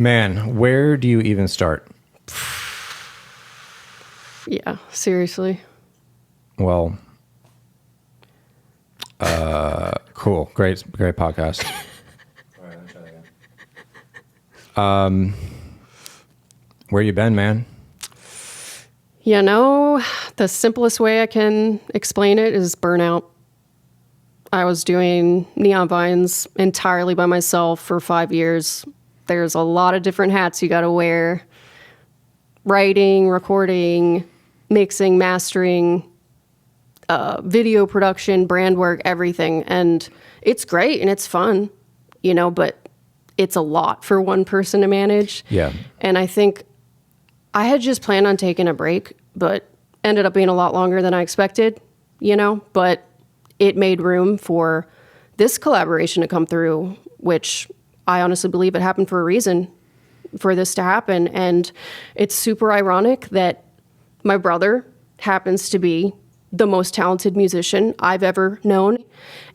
Man, where do you even start? Yeah, seriously. Well, cool. Great podcast. All right, let me try that again. Where you been, man? You know, the simplest way I can explain it is burnout. I was doing neon vines entirely by myself for 5 years. There's a lot of different hats you got to wear. Writing, recording, mixing, mastering, video production, brand work, everything. And it's great and it's fun, you know, but it's a lot for one person to manage. Yeah. And I think I had just planned on taking a break, but ended up being a lot longer than I expected, you know, but it made room for this collaboration to come through, which I honestly believe it happened for a reason for this to happen. And it's super ironic that my brother happens to be the most talented musician I've ever known.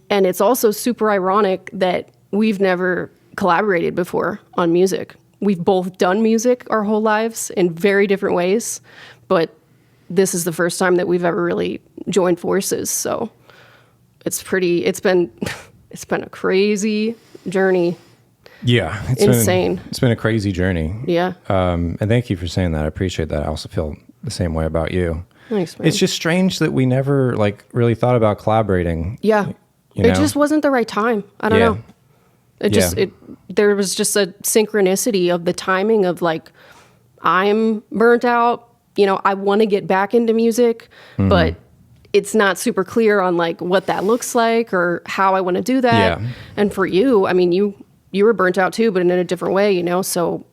And it's also super ironic that we've never collaborated before on music. We've both done music our whole lives in very different ways, but this is the first time that we've ever really joined forces. So it's been a crazy journey. Yeah. Insane. It's been a crazy journey. Yeah. And thank you for saying that. I appreciate that. I also feel the same way about you. Thanks, man. It's just strange that we never really thought about collaborating. Yeah. You know? It just wasn't the right time. I don't know. There was just a synchronicity of the timing of I'm burnt out, you know, I want to get back into music, but it's not super clear on what that looks like or how I want to do that. Yeah. And for you, I mean, you were burnt out too, but in a different way, you know, so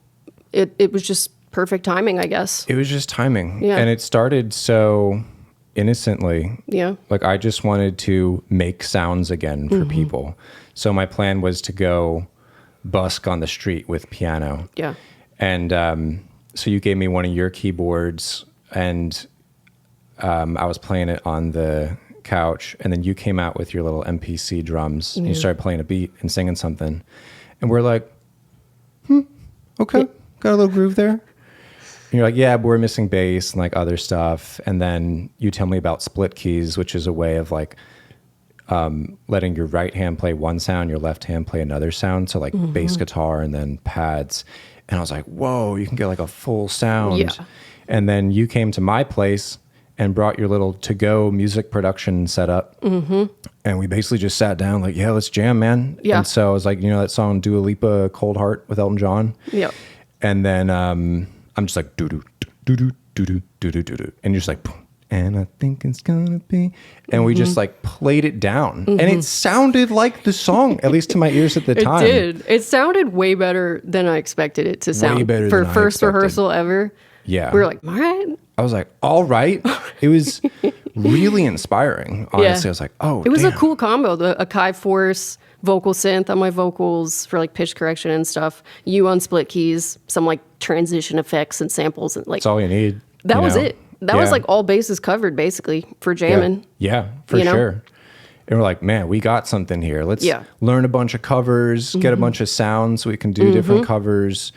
it was just perfect timing, I guess. It was just timing. Yeah. And it started so innocently. Yeah. I just wanted to make sounds again for people. So my plan was to go busk on the street with piano. Yeah. And so you gave me one of your keyboards, and I was playing it on the couch, and then you came out with your little MPC drums, and you started playing a beat and singing something. And we're like, okay, got a little groove there. And you're like, yeah, but we're missing bass and other stuff. And then you tell me about split keys, which is a way of letting your right hand play one sound, your left hand play another sound. So bass guitar and then pads. And I was like, whoa, you can get a full sound. Yeah. And then you came to my place and brought your little to-go music production setup. And we basically just sat down yeah, let's jam, man. Yeah. And so I was like, you know that song Dua Lipa, Cold Heart with Elton John? Yeah. And then I'm just like, doo-doo, doo-doo, doo-doo, doo-doo, doo-doo. And you're just like, boom. And I think it's gonna be. And we just played it down. And it sounded like the song, at least to my ears at the time. It did. It sounded way better than I expected it to sound. Way better for than I first expected. rehearsal ever. Yeah. We were like, all right. I was like, all right. It was really inspiring. Honestly, I was like, oh, it was a damn. cool combo. The Akai Force vocal synth on my vocals for pitch correction and stuff. You on split keys, some transition effects and samples and That's all you need. that was it. That was Yeah. all bases covered basically for jamming. Yeah, for you know? sure. And we're like, man, we got something here. Let's learn a bunch of covers, get a bunch of sounds so we can do different covers.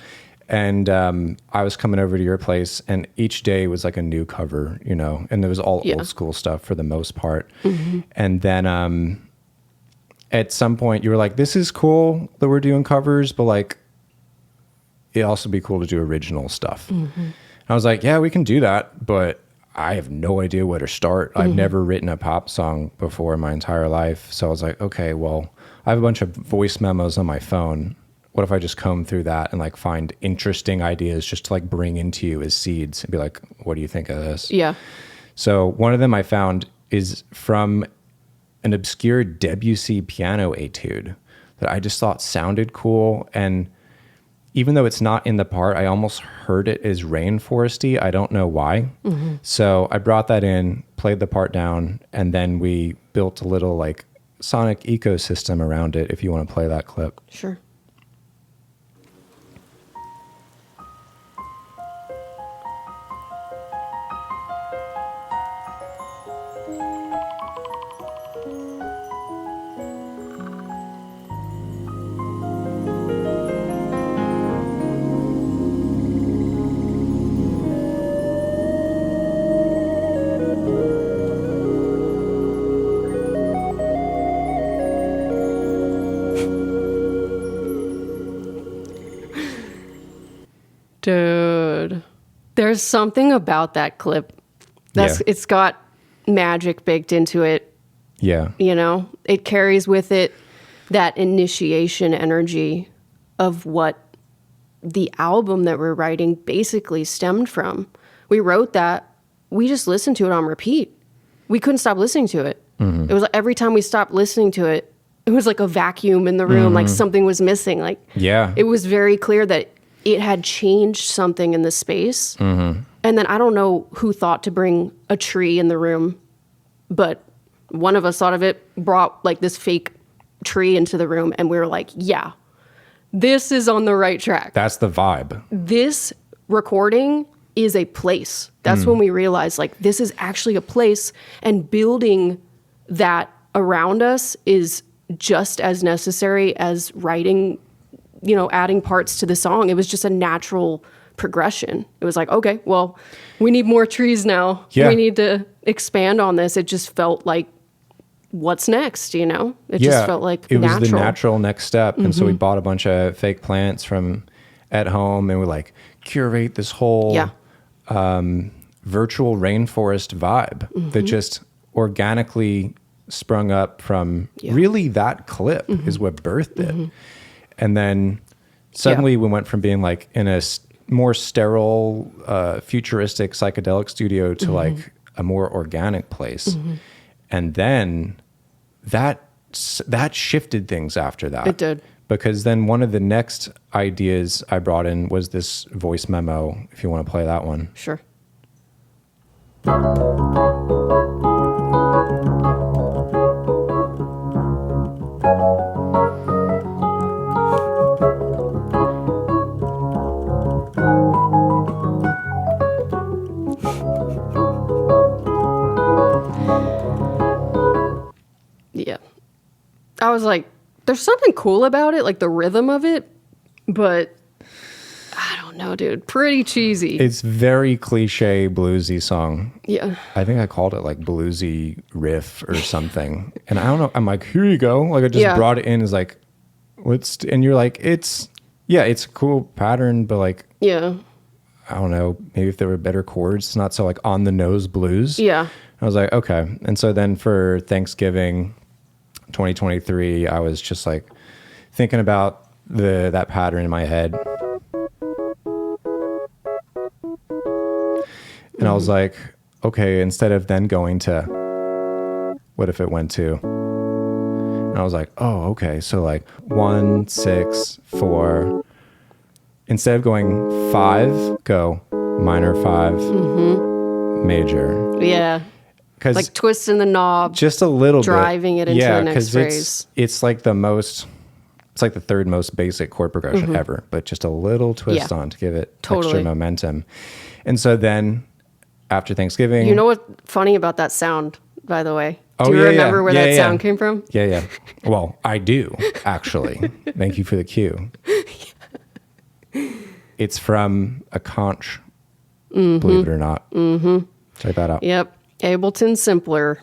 And I was coming over to your place, and each day was a new cover, you know, and it was all old school stuff for the most part. And then at some point you were like, this is cool that we're doing covers, but it'd also be cool to do original stuff. I was like, yeah, we can do that, but I have no idea where to start. I've never written a pop song before in my entire life. So I was like, okay, well, I have a bunch of voice memos on my phone. What if I just comb through that and find interesting ideas just to bring into you as seeds and be like, what do you think of this? Yeah. So one of them I found is from an obscure Debussy piano etude that I just thought sounded cool. And even though it's not in the part, I almost heard it as Rainforesty. I don't know why. So I brought that in, played the part down, and then we built a little sonic ecosystem around it, if you want to play that clip. Sure. Dude, there's something about that clip. It's got magic baked into it. Yeah. You know, it carries with it that initiation energy of what the album that we're writing basically stemmed from. We wrote that. We just listened to it on repeat. We couldn't stop listening to it. Mm-hmm. It was like every time we stopped listening to it, it was like a vacuum in the room, mm-hmm. like something was missing. Like, it was very clear that it had changed something in the space. Mm-hmm. And then I don't know who thought to bring a tree in the room, but one of us thought of it, brought like this fake tree into the room, and we were like, yeah, this is on the right track. That's the vibe. This recording is a place. That's when we realized, like, this is actually a place, and building that around us is just as necessary as writing, you know, adding parts to the song. It was just a natural progression. It was like, okay, well, we need more trees now. Yeah. We need to expand on this. It just felt like, what's next, you know? It just felt like it natural. was the natural next step. And so we bought a bunch of fake plants from at home, and we like curate this whole virtual rainforest vibe that just organically sprung up from really that clip is what birthed it. And then suddenly we went from being like in a more sterile, futuristic psychedelic studio to like a more organic place. And then that shifted things after that. It did. Because then one of the next ideas I brought in was this voice memo, if you want to play that one. Sure. Yeah. I was like, there's something cool about it, like the rhythm of it, but I don't know, dude. Pretty cheesy. It's very cliche bluesy song. Yeah. I think I called it like bluesy riff or something. And I don't know. I'm like, here you go. Like I just brought it in as like, and you're like, it's a cool pattern, but like, I don't know, maybe if there were better chords, it's not so like on the nose blues. Yeah. I was like, okay. And so then for Thanksgiving 2023, I was just like thinking about that pattern in my head. And I was like, okay, instead of then going to, what if it went to? And I was like, oh, okay. So like 1, 6, 4. Instead of going 5, go minor 5, major. Yeah. Like twisting the knob. Just a little driving bit. It into the next phrase. It's like it's like the third most basic chord progression ever, but just a little twist on to give it extra momentum. And so then after Thanksgiving. You know what's funny about that sound, by the way? Do you remember where that sound came from? Yeah. Well, I do, actually. Thank you for the cue. It's from a conch, believe it or not. Check that out. Yep. Ableton Simpler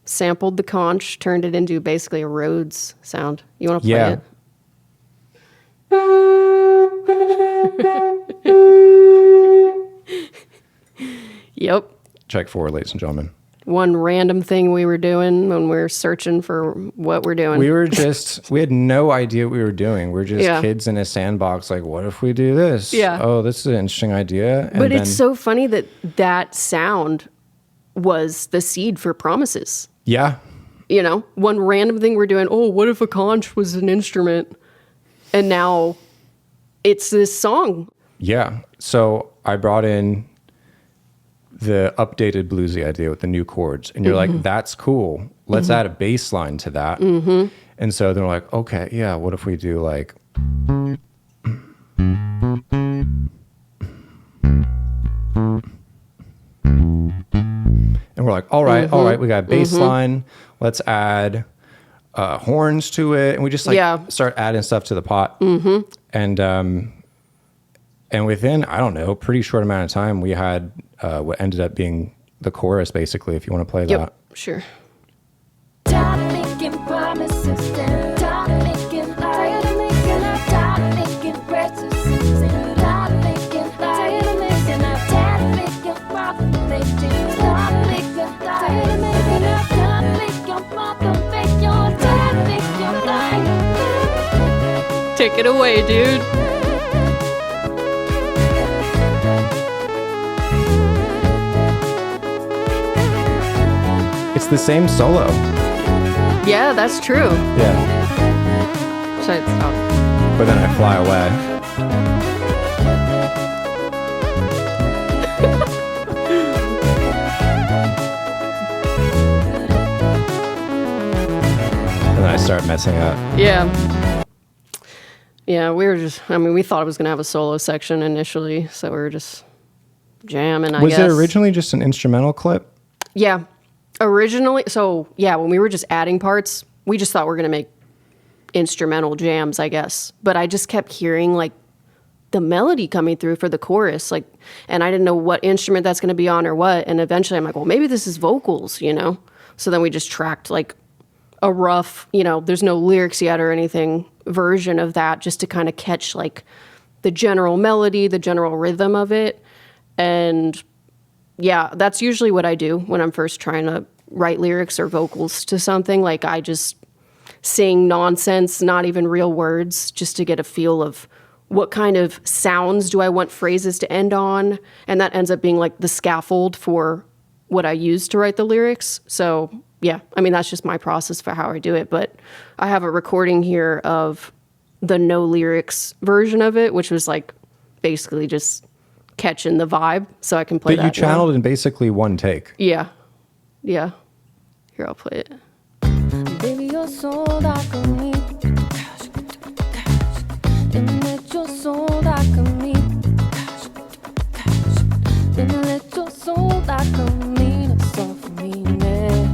sampled the conch, turned it into basically a Rhodes sound. You want to play it? Yep. Check 4, ladies and gentlemen. One random thing we were doing when we were searching for what we're doing. We had no idea what we were doing. We're just kids in a sandbox. Like, what if we do this? Yeah. Oh, this is an interesting idea. But it's so funny that sound was the seed for Promises. Yeah. You know, one random thing we're doing. Oh, what if a conch was an instrument? And now it's this song. Yeah. So I brought in the updated bluesy idea with the new chords. And you're like, that's cool. Let's add a bass line to that. And so they're like, okay, yeah, what if we do like... And we're like, all right, we got a bass line. Let's add horns to it. And we just start adding stuff to the pot. And within, I don't know, pretty short amount of time, we had what ended up being the chorus, basically, if you want to play that. Sure. Tired of making promises, tired of making lies, tired of making promises, tired of making Take it away, dude. It's the same solo. Yeah, that's true. Yeah. Should I stop? But then I fly away. And then I start messing up. Yeah. Yeah, we thought it was going to have a solo section initially, so we were just jamming, I guess. Was it originally just an instrumental clip? Yeah. Originally, when we were just adding parts, we just thought we were going to make instrumental jams, I guess. But I just kept hearing, like, the melody coming through for the chorus, like, and I didn't know what instrument that's going to be on or what. And eventually I'm like, well, maybe this is vocals, you know? So then we just tracked, like, a rough, there's no lyrics yet or anything, version of that, just to kind of catch, like, the general melody, the general rhythm of it. And yeah, that's usually what I do when I'm first trying to write lyrics or vocals to something. Like, I just sing nonsense, not even real words, just to get a feel of what kind of sounds do I want phrases to end on. And that ends up being like the scaffold for what I use to write the lyrics. So yeah, I mean, that's just my process for how I do it. But I have a recording here of the no lyrics version of it, which was like basically just catching the vibe, so I can play that. But you channeled in basically one take. Yeah. Yeah. Here, I'll play it. Baby, you're so like me. And let your soul like me. And let your soul like me. That's all for me, man.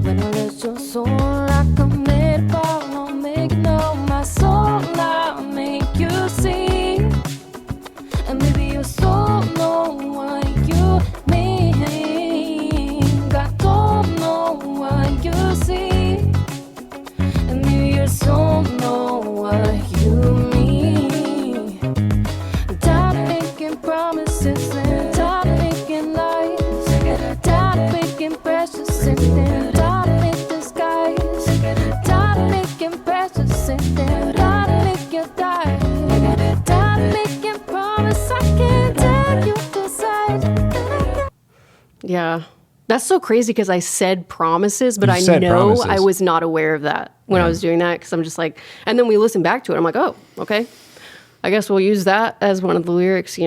When I let your soul like a made I'll make you know my soul. I'll make you see. And maybe your soul know what you mean. I don't know what you see. And maybe your soul know what you mean. Tired of making promises and tired of making lies. Tired of making precious and then tired of making disguise. Tired of making precious and then tired of making die. Tired of making promise I can't tell you decide. Yeah. That's so crazy because I said promises, but You I said know promises. I was not aware of that when I was doing that, because I'm just like, and then we listen back to it. I'm like, oh, okay. I guess we'll use that as one of the lyrics,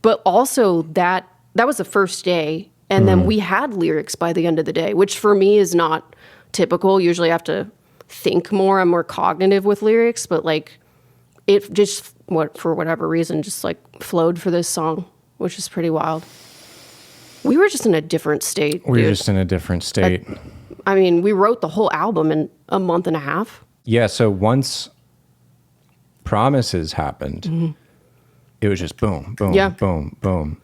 But also that was the first day. And then we had lyrics by the end of the day, which for me is not typical. Usually I have to think more. I'm more cognitive with lyrics, but like it just, for whatever reason, just like flowed for this song, which is pretty wild. We were just in a different state. We were dude. just in a different state. I mean, we wrote the whole album in a month and a half. Yeah, so once Promises happened, it was just boom, boom, Yeah. boom, boom.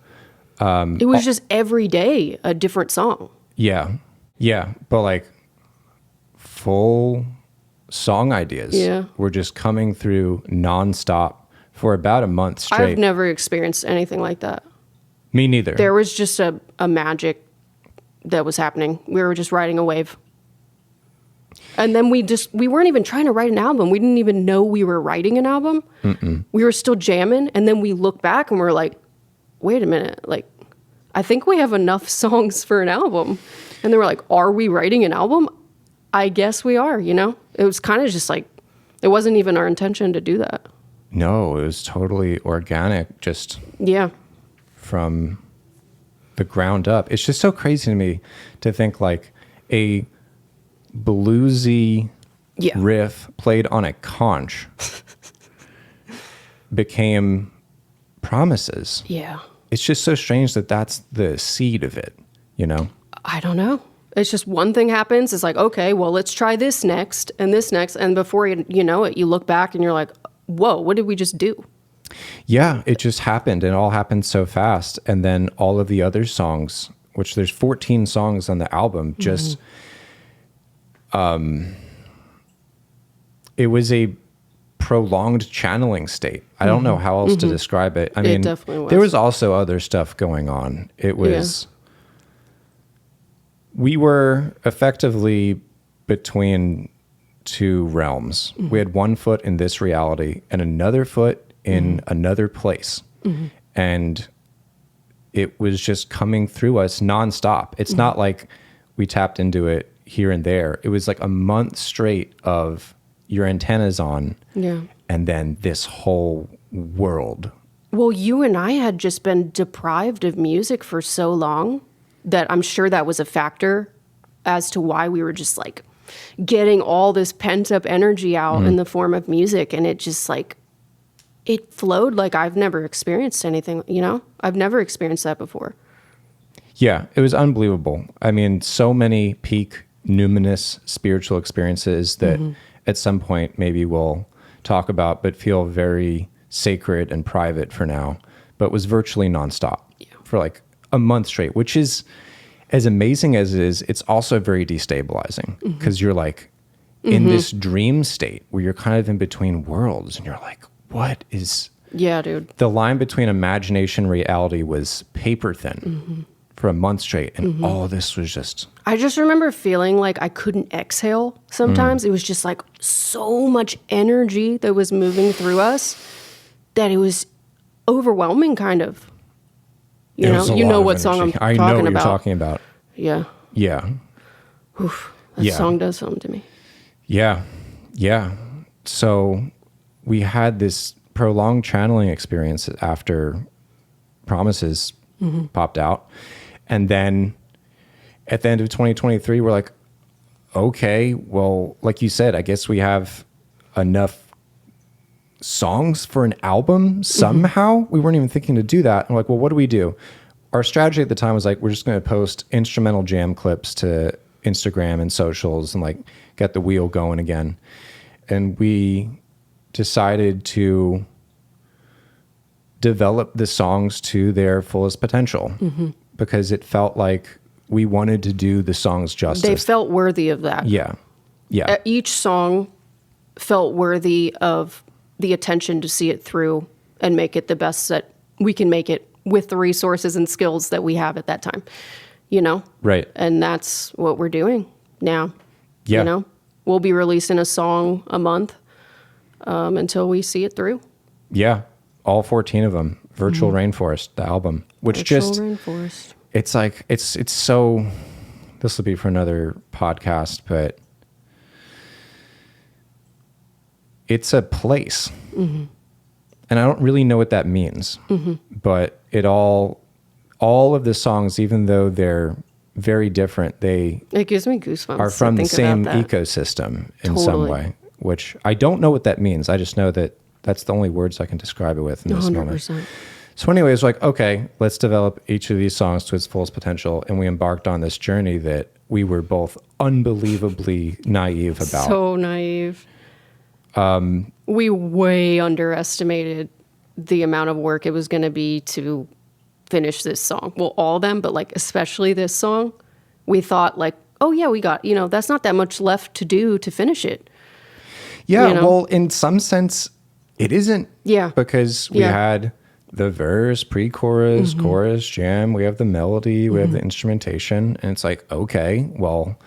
It was just every day a different song. Yeah. Yeah. But like full song ideas were just coming through nonstop for about a month straight. I've never experienced anything like that. Me neither. There was just a magic that was happening. We were just riding a wave. And then we weren't even trying to write an album. We didn't even know we were writing an album. We were still jamming. And then we look back and we're like, wait a minute. Like, I think we have enough songs for an album. And then we're like, are we writing an album? I guess we are, It was kind of just like, it wasn't even our intention to do that. No, it was totally organic, just from the ground up. It's just so crazy to me to think like a bluesy riff played on a conch became Promises. Yeah. It's just so strange that that's the seed of it, I don't know. It's just one thing happens. It's like, okay, well, let's try this next and this next. And before you know it, you look back and you're like, whoa, what did we just do? Yeah, it just happened. It all happened so fast. And then all of the other songs, which there's 14 songs on the album, just, it was a prolonged channeling state. I don't know how else to describe it. I mean, definitely was. There was also other stuff going on. It was, we were effectively between two realms. We had one foot in this reality and another foot in another place. And it was just coming through us nonstop. It's not like we tapped into it here and there. It was like a month straight of your antennas on. Yeah. And then this whole world. Well, you and I had just been deprived of music for so long that I'm sure that was a factor as to why we were just like getting all this pent up energy out in the form of music. And it just like, it flowed like I've never experienced anything, you know? I've never experienced that before. Yeah, it was unbelievable. I mean, so many peak numinous spiritual experiences that at some point maybe we'll talk about, but feel very sacred and private for now, but was virtually nonstop for like a month straight, which is as amazing as it is. It's also very destabilizing because you're like in this dream state where you're kind of in between worlds and you're like, what is... Yeah, dude. The line between imagination and reality was paper thin for a month straight. And all this was just... I just remember feeling like I couldn't exhale sometimes. It was just like so much energy that was moving through us that it was overwhelming, kind of. You know what song I'm talking about. I know what you're talking about. Yeah. Yeah. Oof, that song does something to me. Yeah. Yeah. So we had this prolonged channeling experience after Promises popped out. And then at the end of 2023, we're like, okay, well, like you said, I guess we have enough songs for an album somehow. We weren't even thinking to do that. And we're like, well, what do we do? Our strategy at the time was like, we're just going to post instrumental jam clips to Instagram and socials and like get the wheel going again. And we decided to develop the songs to their fullest potential because it felt like we wanted to do the songs justice. They felt worthy of that. Yeah. Yeah. Each song felt worthy of the attention to see it through and make it the best that we can make it with the resources and skills that we have at that time, you know? Right. And that's what we're doing now. Yeah. You know, we'll be releasing a song a month until we see it through. Yeah. All 14 of them. Virtual Rainforest, the album, which Rainforest. It's like, it's so, this will be for another podcast, but it's a place. And I don't really know what that means, but it all of the songs, even though they're very different, it gives me goosebumps. Are from the same ecosystem in some way, which I don't know what that means. I just know that that's the only words I can describe it with in this 100%. Moment. So anyway, it's like, okay, let's develop each of these songs to its fullest potential. And we embarked on this journey that we were both unbelievably naive about. So naive. We way underestimated the amount of work it was going to be to finish this song. Well, all of them, but like especially this song. We thought like, oh yeah, we got, that's not that much left to do to finish it. Yeah, well, in some sense, it isn't. Yeah. Because we had the verse, pre-chorus, chorus, jam. We have the melody. We have the instrumentation. And it's like, okay, well,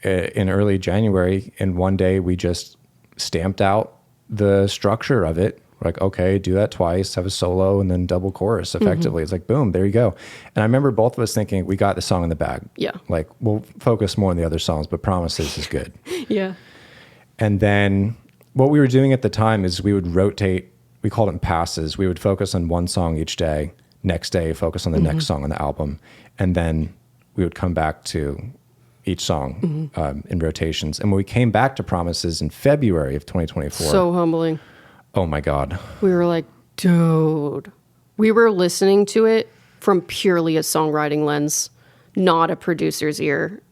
in early January, in one day, we just stamped out the structure of it. We're like, okay, do that twice, have a solo, and then double chorus effectively. It's like, boom, there you go. And I remember both of us thinking, we got the song in the bag. Yeah. Like, we'll focus more on the other songs, but Promises is good. Yeah. And then what we were doing at the time is we would rotate, we called them passes. We would focus on one song each day. Next day, focus on the next song on the album. And then we would come back to each song in rotations. And when we came back to Promises in February of 2024. So humbling. Oh my God. We were like, dude. We were listening to it from purely a songwriting lens, not a producer's ear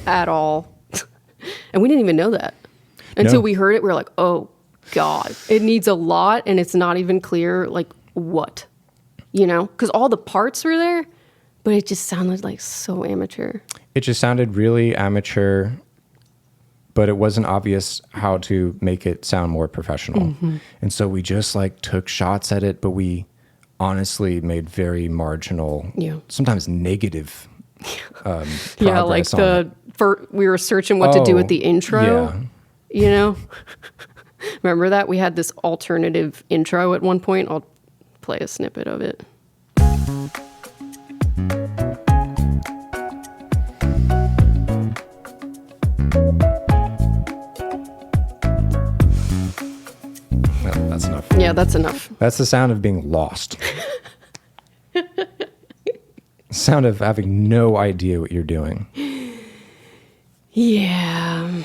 at all. And we didn't even know that. Until we heard it, we were like, oh God, it needs a lot and it's not even clear like what, because all the parts were there, but it just sounded like so amateur. It just sounded really amateur, but it wasn't obvious how to make it sound more professional. And so we just like took shots at it, but we honestly made very marginal, sometimes negative progress. Yeah, like we were searching what to do with the intro. you know? Remember that? We had this alternative intro at one point. I'll play a snippet of it. That's enough. Yeah, that's enough. That's the sound of being lost. Sound of having no idea what you're doing. Yeah.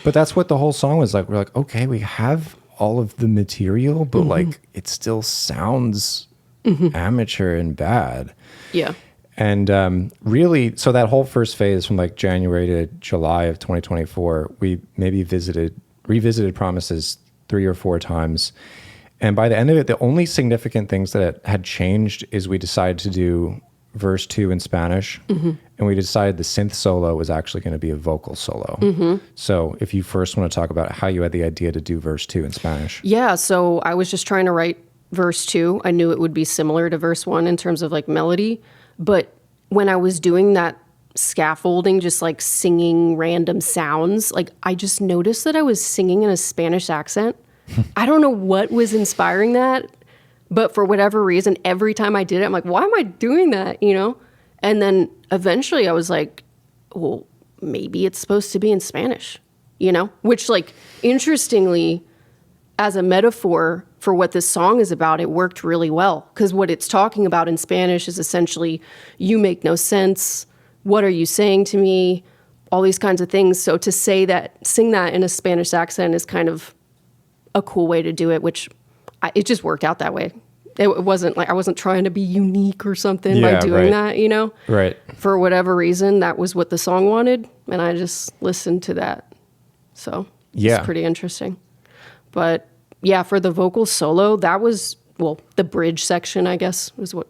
But that's what the whole song was like. We're like, okay, we have all of the material, but like it still sounds amateur and bad. Yeah. And really, so that whole first phase from like January to July of 2024, we maybe revisited Promises 3 or 4 times. And by the end of it, the only significant things that had changed is we decided to do verse 2 in Spanish, and we decided the synth solo was actually going to be a vocal solo. So if you first want to talk about how you had the idea to do verse 2 in Spanish. Yeah, so I was just trying to write verse 2. I knew it would be similar to verse 1 in terms of like melody, but when I was doing that scaffolding, just like singing random sounds, like I just noticed that I was singing in a Spanish accent. I don't know what was inspiring that, but for whatever reason, every time I did it, I'm like, why am I doing that? You know? And then eventually I was like, well, maybe it's supposed to be in Spanish, you know? Which, like, interestingly, as a metaphor for what this song is about, it worked really well. Because what it's talking about in Spanish is essentially, you make no sense. What are you saying to me? All these kinds of things. So to sing that in a Spanish accent is kind of a cool way to do it, which it just worked out that way. It wasn't like I wasn't trying to be unique or something by doing that, you know? Right. For whatever reason, that was what the song wanted, and I just listened to that. So it's pretty interesting. But yeah, for the vocal solo, that was, well, the bridge section, I guess, was what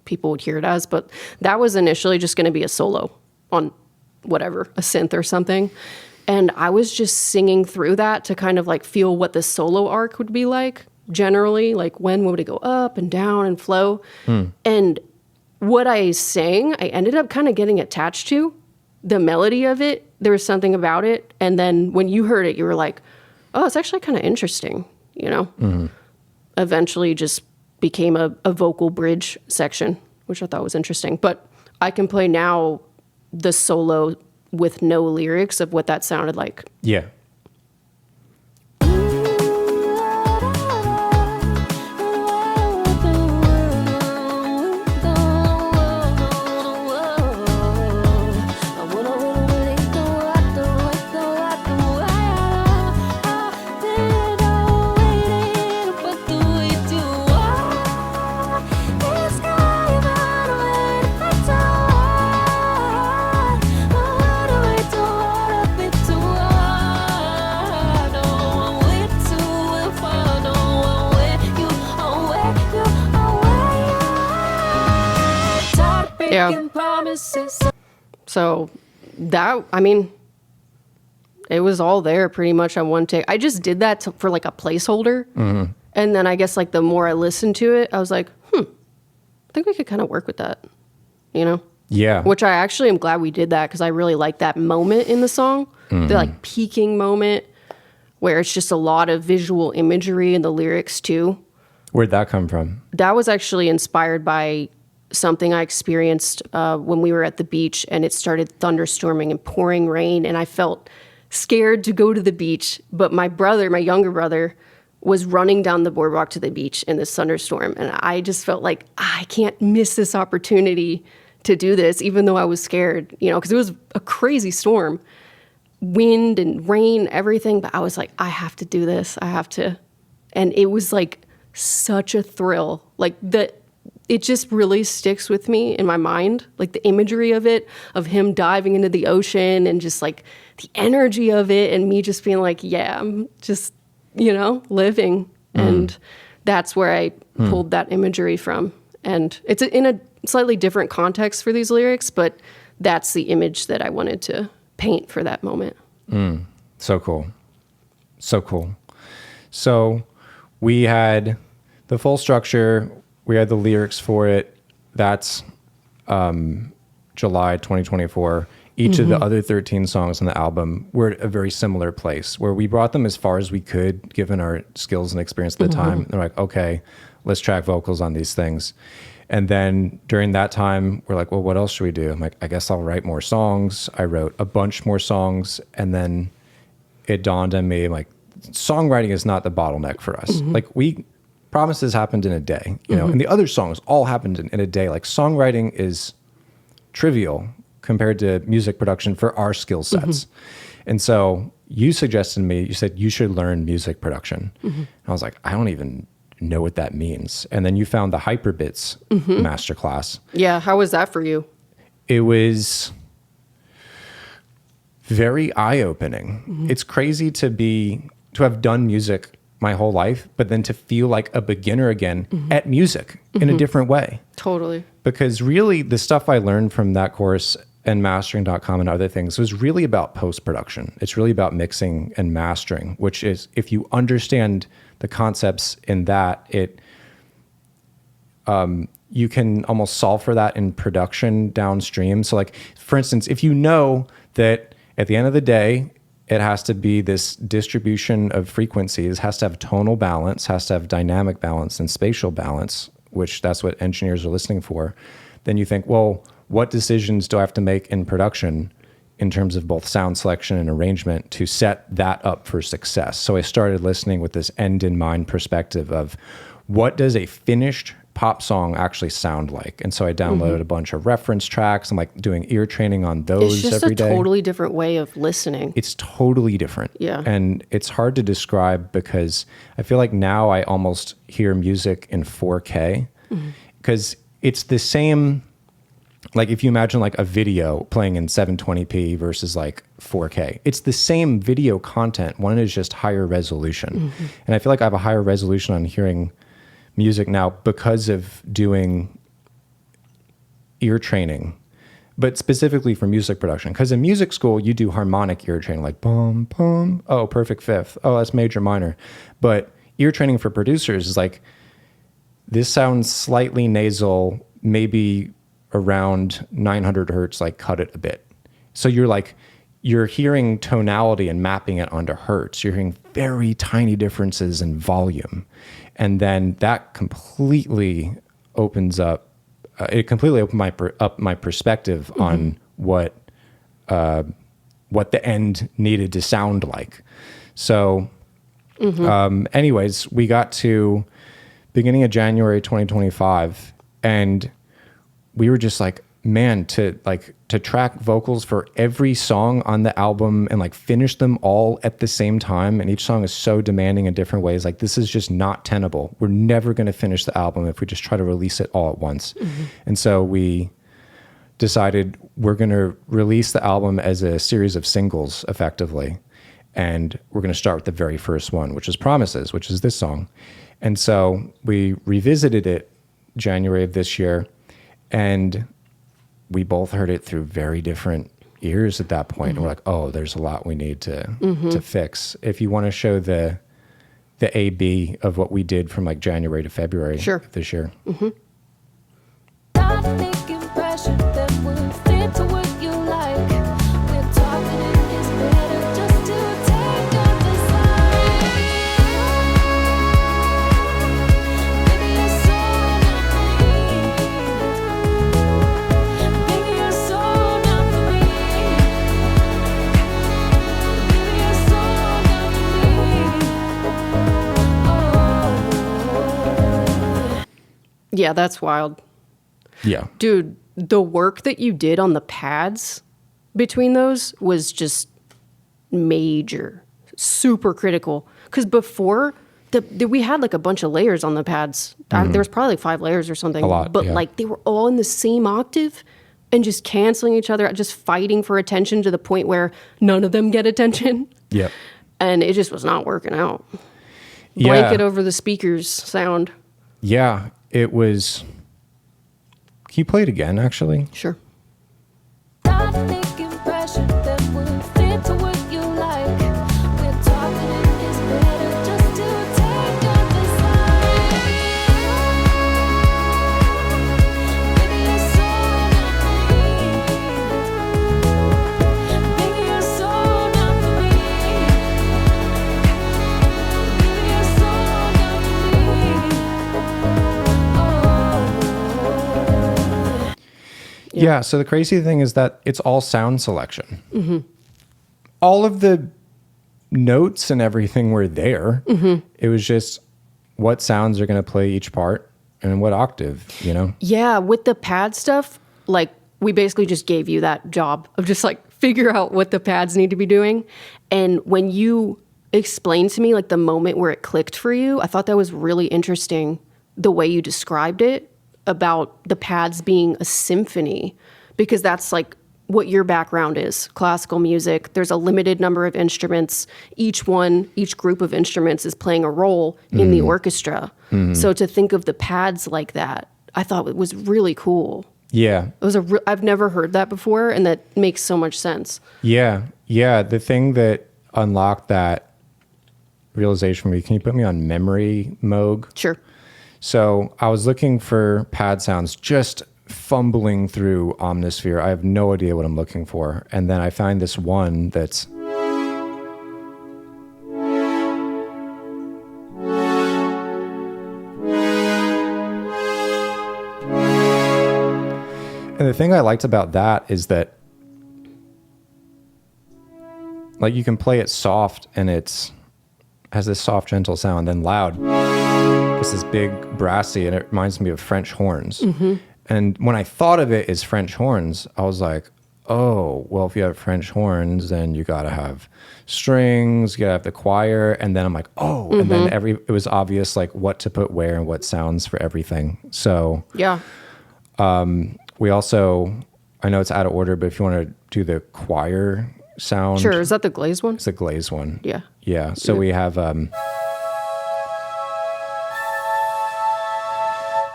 people would hear it as. But that was initially just going to be a solo on whatever, a synth or something. And I was just singing through that to kind of like feel what the solo arc would be like generally, like when would it go up and down and flow. And what I sang, I ended up kind of getting attached to the melody of it. There was something about it. And then when you heard it, you were like, oh, it's actually kind of interesting, you know? Eventually just became a vocal bridge section, which I thought was interesting. But I can play now the solo with no lyrics of what that sounded like. Yeah. Yeah. So that, I mean, it was all there pretty much on one take. I just did that for like a placeholder. And then I guess like the more I listened to it, I was like, I think we could kind of work with that, you know? Yeah. Which I actually am glad we did that because I really like that moment in the song, the like peaking moment where it's just a lot of visual imagery in the lyrics too. Where'd that come from? That was actually inspired by something I experienced when we were at the beach and it started thunderstorming and pouring rain, and I felt scared to go to the beach. But my younger brother, was running down the boardwalk to the beach in this thunderstorm, and I just felt like I can't miss this opportunity to do this, even though I was scared, you know, because it was a crazy storm, wind and rain, everything. But I was like, I have to do this. I have to. And it was like such a thrill. Like it just really sticks with me in my mind. Like the imagery of it, of him diving into the ocean and just like the energy of it and me just being like, yeah, I'm just, you know, living. And that's where I pulled that imagery from. And it's in a slightly different context for these lyrics, but that's the image that I wanted to paint for that moment. So cool. So cool. So we had the full structure. We had the lyrics for it. That's July 2024. each of the other 13 songs on the album were at a very similar place where we brought them as far as we could, given our skills and experience at the time. They're like, okay, let's track vocals on these things. And then during that time, we're like, well, what else should we do? I'm like, I guess I'll write more songs. I wrote a bunch more songs. And then it dawned on me, like, songwriting is not the bottleneck for us. Like, Promises happened in a day, you know, and the other songs all happened in a day. Like, songwriting is trivial compared to music production for our skill sets. And so you suggested to me, you said you should learn music production. And I was like, I don't even know what that means. And then you found the Hyperbits masterclass. Yeah. How was that for you? It was very eye-opening. It's crazy to have done music my whole life, but then to feel like a beginner again at music in a different way. Totally. Because really the stuff I learned from that course and mastering.com and other things was really about post-production. It's really about mixing and mastering, which is, if you understand the concepts in that, you can almost solve for that in production downstream. So like, for instance, if you know that at the end of the day, it has to be this distribution of frequencies, has to have tonal balance, has to have dynamic balance and spatial balance, which that's what engineers are listening for. Then you think, well, what decisions do I have to make in production in terms of both sound selection and arrangement to set that up for success? So I started listening with this end in mind perspective of what does a finished pop song actually sound like? And so I downloaded a bunch of reference tracks. I'm like doing ear training on those every day. It's just a totally different way of listening. It's totally different. Yeah. And it's hard to describe because I feel like now I almost hear music in 4K because it's the same. Like if you imagine like a video playing in 720p versus like 4K, it's the same video content. One is just higher resolution. And I feel like I have a higher resolution on hearing music now because of doing ear training, but specifically for music production. Because in music school, you do harmonic ear training, like bum, bum, oh, perfect fifth. Oh, that's major, minor. But ear training for producers is like, this sounds slightly nasal, maybe around 900 hertz, like cut it a bit. So you're hearing tonality and mapping it onto hertz. You're hearing very tiny differences in volume. And then that completely opens up, it completely opened up my perspective on what the end needed to sound like. So anyways, we got to beginning of January 2025, and we were just like, man, to track vocals for every song on the album and like finish them all at the same time. And each song is so demanding in different ways. Like, this is just not tenable. We're never going to finish the album if we just try to release it all at once. And so we decided we're going to release the album as a series of singles effectively. And we're going to start with the very first one, which is Promises, which is this song. And so we revisited it January of this year, and we both heard it through very different ears at that point. And we're like, oh, there's a lot we need to fix. If you want to show the A-B of what we did from like January to February of this year. Yeah, that's wild. Yeah. Dude, the work that you did on the pads between those was just major, super critical. Because before, we had like a bunch of layers on the pads. There was probably like 5 layers or something. A lot, but like they were all in the same octave and just canceling each other out, just fighting for attention to the point where none of them get attention. Yep. And it just was not working out. Blanket over the speakers sound. Yeah. It was. Can you play it again, actually? Sure. Yeah. So the crazy thing is that it's all sound selection. All of the notes and everything were there. It was just what sounds are going to play each part and what octave, you know? Yeah. With the pad stuff, like we basically just gave you that job of just like figure out what the pads need to be doing. And when you explained to me like the moment where it clicked for you, I thought that was really interesting, the way you described it about the pads being a symphony, because that's like what your background is, classical music. There's a limited number of instruments. Each group of instruments is playing a role in the orchestra. So to think of the pads like that, I thought it was really cool. Yeah. It was I've never heard that before, and that makes so much sense. Yeah. Yeah. The thing that unlocked that realization for me, can you put me on memory mode? Sure. So I was looking for pad sounds, just fumbling through Omnisphere. I have no idea what I'm looking for. And then I find this one that's... And the thing I liked about that is that like you can play it soft and has this soft, gentle sound, then loud. It's this big brassy, and it reminds me of French horns. And when I thought of it as French horns, I was like, oh, well, if you have French horns, then you got to have strings, you got to have the choir. And then I'm like, oh, and then it was obvious like what to put where and what sounds for everything. So yeah. We also, I know it's out of order, but if you want to do the choir sound. Sure. Is that the glazed one? It's the glazed one. Yeah. Yeah. So we have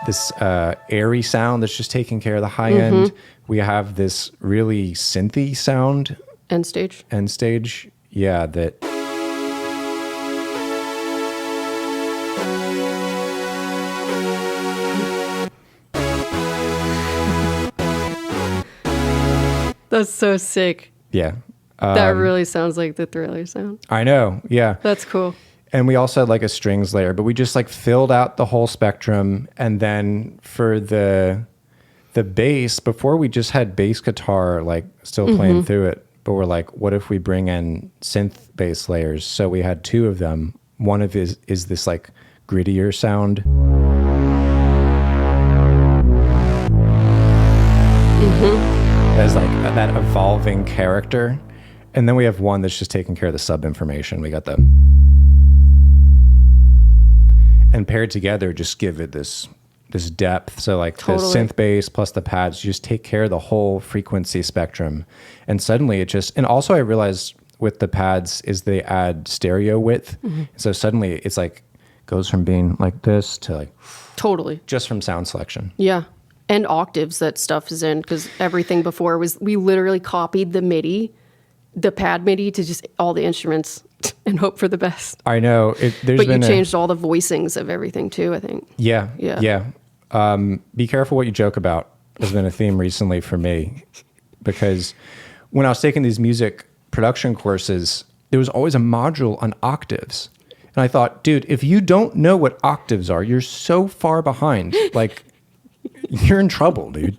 this airy sound that's just taking care of the high end. We have this really synthy sound. End stage. Yeah, that... That's so sick. Yeah. That really sounds like the Thriller sound. I know. Yeah. That's cool. And we also had like a strings layer, but we just like filled out the whole spectrum. And then for the bass, before we just had bass guitar like still playing through it, but we're like, what if we bring in synth bass layers? So we had two of them. One of is this like grittier sound. As like that evolving character. And then we have one that's just taking care of the sub information. We got and paired together, just give it this depth. So like the synth bass plus the pads, you just take care of the whole frequency spectrum. And suddenly it just, and also I realized with the pads is they add stereo width. So suddenly it's like goes from being like this to like just from sound selection. Yeah. And octaves that stuff is in, because everything before was, we literally copied the MIDI, the pad MIDI to just all the instruments and hope for the best. I know. But you changed all the voicings of everything too, I think. Yeah. Be careful what you joke about has been a theme recently for me, because when I was taking these music production courses, there was always a module on octaves. And I thought, dude, if you don't know what octaves are, you're so far behind. Like, you're in trouble, dude.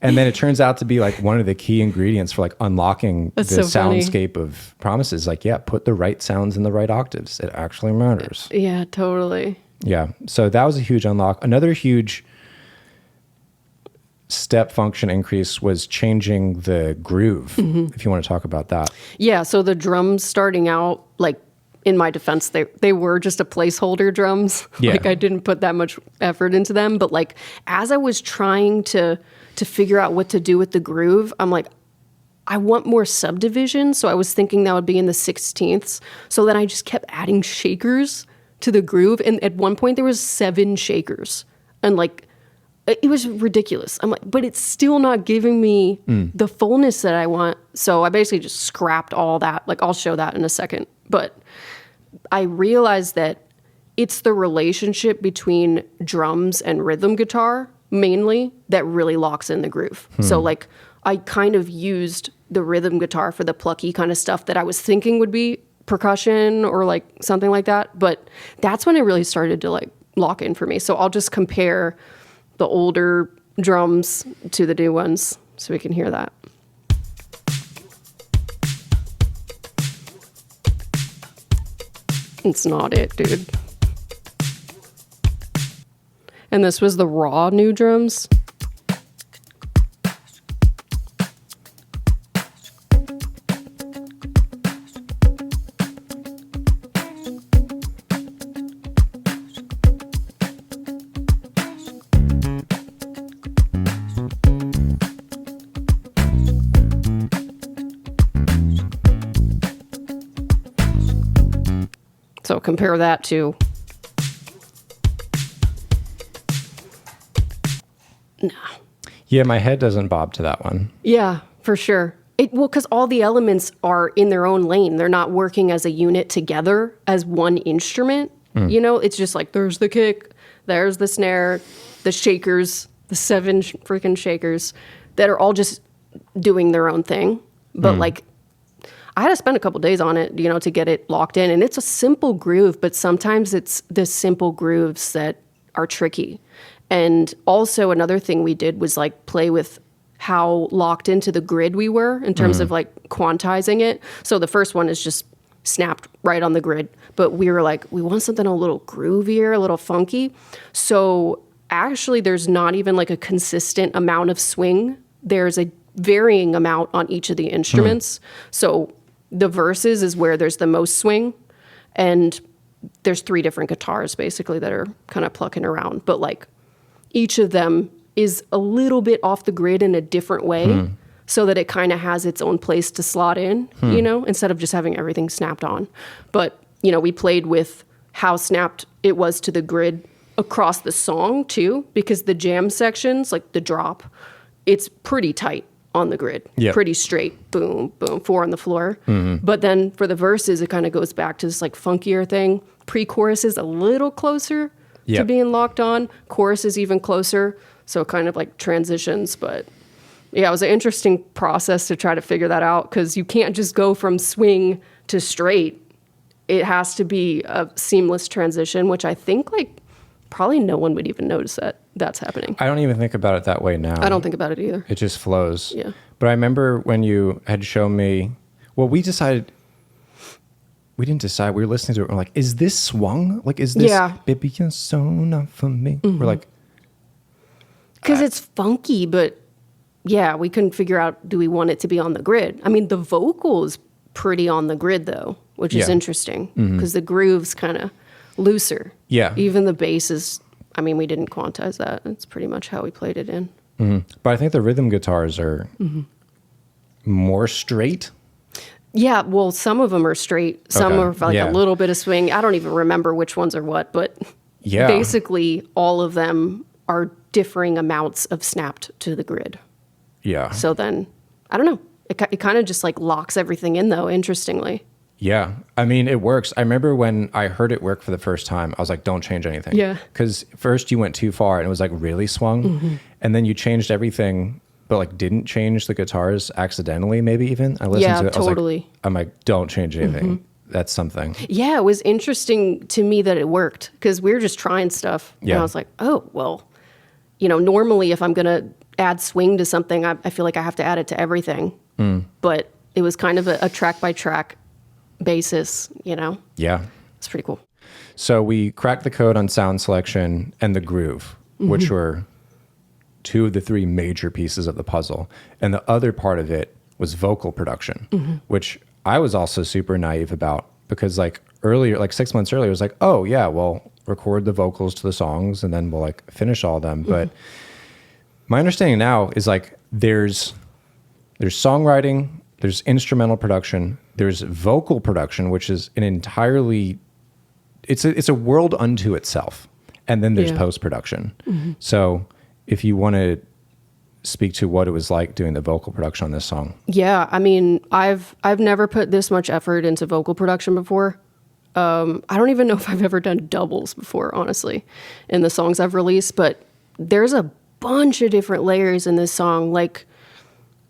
And then it turns out to be like one of the key ingredients for like unlocking the soundscape of Promises. Like, yeah, put the right sounds in the right octaves. It actually matters. Yeah, totally. Yeah. So that was a huge unlock. Another huge step function increase was changing the groove, if you want to talk about that. Yeah. So the drums starting out, like, in my defense, they were just a placeholder drums. Yeah. Like I didn't put that much effort into them. But like as I was trying to figure out what to do with the groove, I'm like, I want more subdivision. So I was thinking that would be in the 16ths. So then I just kept adding shakers to the groove. And at one point there was 7 shakers. And like, it was ridiculous. I'm like, but it's still not giving me the fullness that I want. So I basically just scrapped all that. Like I'll show that in a second. But I realized that it's the relationship between drums and rhythm guitar mainly that really locks in the groove. So like I kind of used the rhythm guitar for the plucky kind of stuff that I was thinking would be percussion or like something like that. But that's when it really started to like lock in for me. So I'll just compare the older drums to the new ones. so we can hear that. It's not it, dude. And this was the raw new drums. So compare that to... No. Yeah, my head doesn't bob to that one. Yeah, for sure. Well, because all the elements are in their own lane. They're not working as a unit together as one instrument. You know, it's just like, there's the kick, there's the snare, the shakers, the 7 freaking shakers that are all just doing their own thing. But like, I had to spend a couple days on it, you know, to get it locked in. And it's a simple groove, but sometimes it's the simple grooves that are tricky. And also another thing we did was like play with how locked into the grid we were in terms of like quantizing it. So the first one is just snapped right on the grid, but we were like, we want something a little groovier, a little funky. So actually there's not even like a consistent amount of swing. There's a varying amount on each of the instruments. So the verses is where there's the most swing, and there's 3 different guitars basically that are kind of plucking around, but like each of them is a little bit off the grid in a different way so that it kind of has its own place to slot in, you know, instead of just having everything snapped on. But, you know, we played with how snapped it was to the grid across the song too, because the jam sections, like the drop, it's pretty tight on the grid, pretty straight, boom, boom, 4 on the floor. But then for the verses, it kind of goes back to this like funkier thing. Pre-chorus is a little closer to being locked on. Chorus is even closer. So it kind of like transitions. But yeah, it was an interesting process to try to figure that out, because you can't just go from swing to straight. It has to be a seamless transition, which I think like probably no one would even notice that that's happening. I don't even think about it that way now. I don't think about it either. It just flows. Yeah. But I remember when you had shown me, well, we didn't decide. We were listening to it. We're like, is this swung? Like, is this, baby, you're so not for me? We're like, because it's funky, but yeah, we couldn't figure out, do we want it to be on the grid? I mean, the vocal is pretty on the grid though, which is interesting, because the groove's kind of looser. Yeah. Even the bass is, I mean, we didn't quantize that. It's pretty much how we played it in. But I think the rhythm guitars are more straight. Yeah, well, some of them are straight. Some are like a little bit of swing. I don't even remember which ones are what, but basically all of them are differing amounts of snapped to the grid. Yeah. So then, I don't know. It kind of just like locks everything in though, interestingly. Yeah. I mean, it works. I remember when I heard it work for the first time, I was like, don't change anything. Yeah. Because first you went too far and it was like really swung. And then you changed everything, but like didn't change the guitars accidentally, maybe even. I listened to it. Totally. I'm like, don't change anything. That's something. Yeah, it was interesting to me that it worked, because we were just trying stuff. Yeah. And I was like, oh, well, you know, normally if I'm going to add swing to something, I feel like I have to add it to everything. But it was kind of a track by track basis, you know? Yeah. It's pretty cool. So we cracked the code on sound selection and the groove, which were 2 of the 3 major pieces of the puzzle. And the other part of it was vocal production, which I was also super naive about, because like earlier, like 6 months earlier, it was like, oh yeah, well, record the vocals to the songs and then we'll like finish all of them. But my understanding now is like there's songwriting, there's instrumental production, there's vocal production, which is an entirely, it's a world unto itself. And then there's post-production. So if you want to speak to what it was like doing the vocal production on this song. Yeah, I mean, I've never put this much effort into vocal production before. I don't even know if I've ever done doubles before, honestly, in the songs I've released, but there's a bunch of different layers in this song. Like,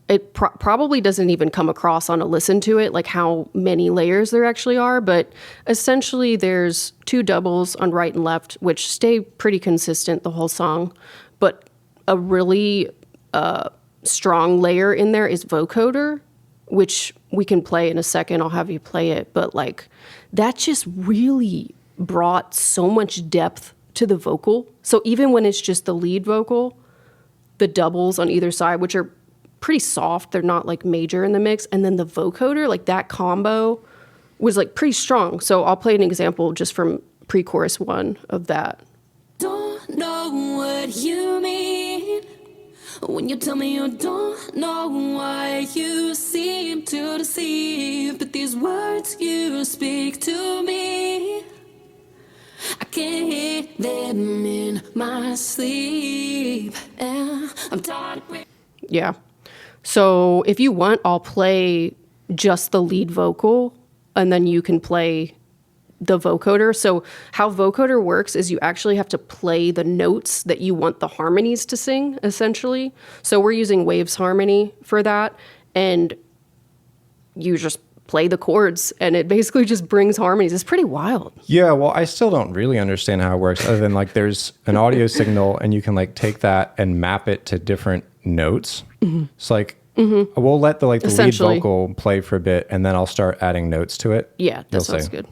it probably doesn't even come across on a listen to it, like how many layers there actually are, but essentially there's 2 doubles on right and left, which stay pretty consistent the whole song, but a really strong layer in there is vocoder, which we can play in a second. I'll have you play it. But like that just really brought so much depth to the vocal. So even when it's just the lead vocal, the doubles on either side, which are pretty soft, they're not like major in the mix, and then the vocoder, like that combo was like pretty strong. So I'll play an example just from pre-chorus 1 of that. Don't know what you mean when you tell me you don't know why you seem to deceive, but these words you speak to me, I can't hear them in my sleep, and I'm tired of Yeah. So if you want, I'll play just the lead vocal, and then you can play the vocoder. So how vocoder works is you actually have to play the notes that you want the harmonies to sing, essentially. So we're using Waves Harmony for that, and you just play the chords, and it basically just brings harmonies. It's pretty wild. Yeah, well, I still don't really understand how it works, other than like there's an audio signal, and you can like take that and map it to different notes. It's like we'll let the lead vocal play for a bit, and then I'll start adding notes to it. Yeah, that sounds good.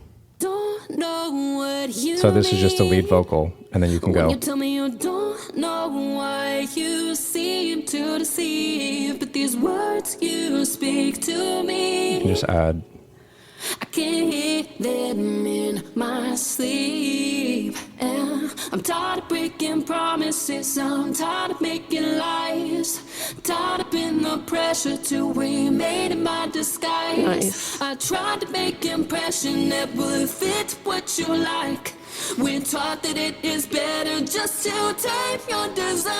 So this is just a lead vocal, and then you can go. You tell me you don't know why you seem to deceive, but these words you speak to me, You can just add. I can't hear them in my sleep, and I'm tired of breaking promises, I'm tired of making lies, tired of being the pressure to remain in my disguise. Nice. I tried to make impression that would fit what you like. We're taught that it is better just to take your desire.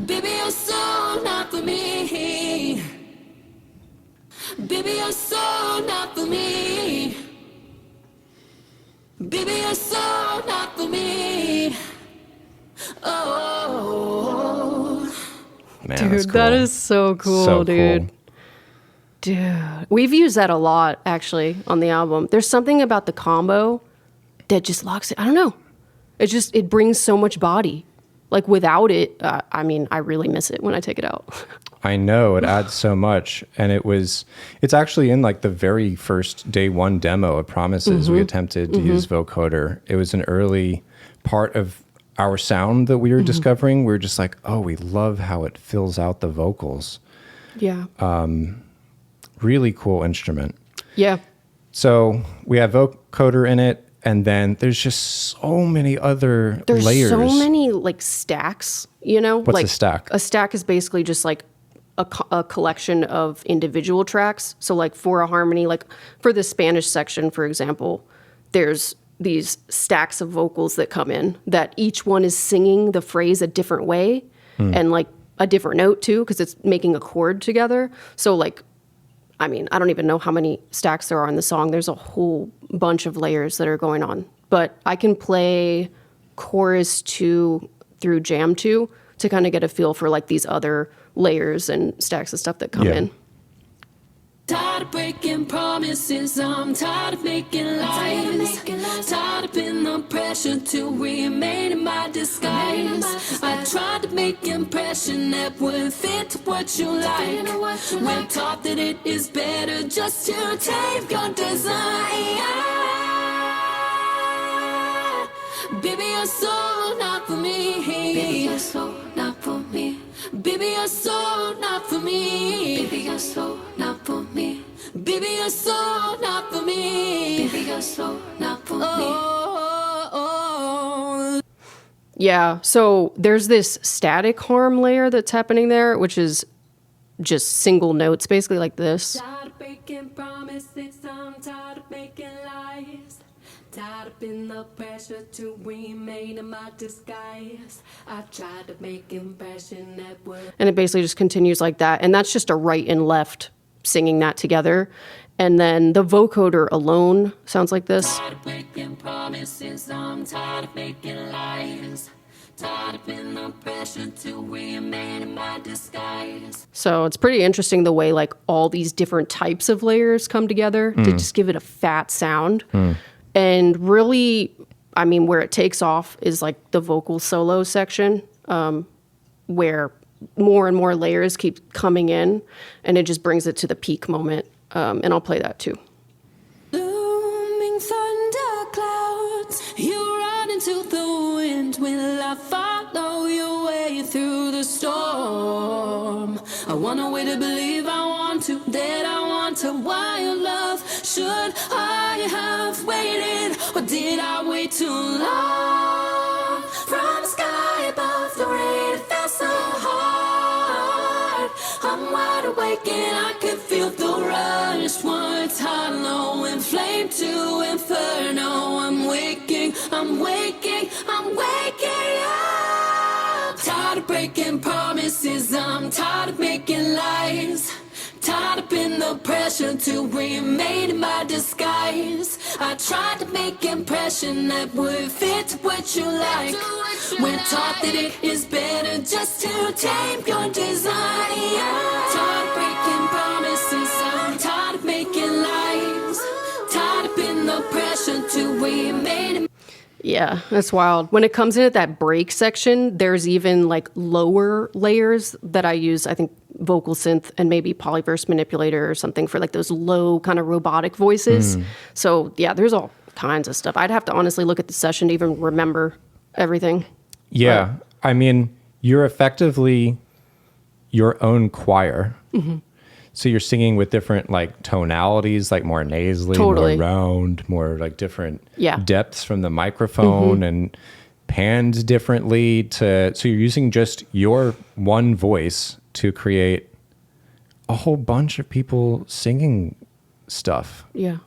Baby, you're so not for me. Baby, you're so not for me. Baby, you're so not for me. Oh, Man, dude, that's cool. that is so cool, So dude. cool. Dude, we've used that a lot actually on the album. There's something about the combo that just locks it. I don't know. It brings so much body. Like without it, I mean, I really miss it when I take it out. I know, it adds so much. And it's actually in like the very first day one demo of Promises, we attempted to use vocoder. It was an early part of our sound that we were discovering. We were just like, oh, we love how it fills out the vocals. Yeah. Really cool instrument. Yeah. So we have vocoder in it, and then there's just so many other There's layers. so many like stacks, you know? What's like, a stack? A stack is basically just like a collection of individual tracks. So like for a harmony, like for the Spanish section, for example, there's these stacks of vocals that come in that each one is singing the phrase a different way and like a different note too, because it's making a chord together. So like, I mean, I don't even know how many stacks there are in the song. There's a whole bunch of layers that are going on. But I can play chorus 2 through jam 2 to kind of get a feel for like these other layers and stacks of stuff that come in. tired of breaking promises, I'm tired of making lies, tired of being the pressure to remain in my disguise. I tried to make impression that would fit what you like. We're taught that it is better just to take your desire. Baby, you're so not for me. Baby, you're so not for me. Baby, you're so not for me. Baby, you're so not for me. Baby, you're so not for me. Baby, you're so not for me. Yeah, so there's this static harm layer that's happening there, which is just single notes, basically like this. Tired of breaking promises, I'm tired of making lies. Tired of being the pressure to remain in my disguise. I tried to make impression that would. And it basically just continues like that. And that's just a right and left singing that together. And then the vocoder alone sounds like this. Tired of breaking promises, I'm tired of making lies. Tired of being the pressure to remain in my disguise. So it's pretty interesting the way like all these different types of layers come together to just give it a fat sound. And really, I mean, where it takes off is like the vocal solo section. where more and more layers keep coming in, and it just brings it to the peak moment. And I'll play that too. Looming thunderclouds, you run into the wind. Will I follow your way through the storm? I want a way to believe I want to, that I want a wild love. Should I have waited, or did I wait too long? From the sky above, the rain, it felt so hard. I'm wide awake and I can feel the rush. Once hollow and flame to inferno. I'm waking, I'm waking, I'm waking up. Tired of breaking promises, I'm tired of making lies. Tied up in the pressure to remain in my disguise. I tried to make impression that would fit what you like. We're taught that it is better just to tame your desire. Tired of breaking promises, I'm tired of making lies. Tied up in the pressure to remain in. Yeah, that's wild. When it comes in at that break section, there's even like lower layers that I use, I think vocal synth and maybe polyverse manipulator or something for like those low kind of robotic voices. So yeah, there's all kinds of stuff. I'd have to honestly look at the session to even remember everything. Yeah. I mean, you're effectively your own choir. So you're singing with different like tonalities, like more nasally, Totally. more round, more like different Yeah. depths from the microphone and panned differently so you're using just your one voice to create a whole bunch of people singing stuff. Yeah.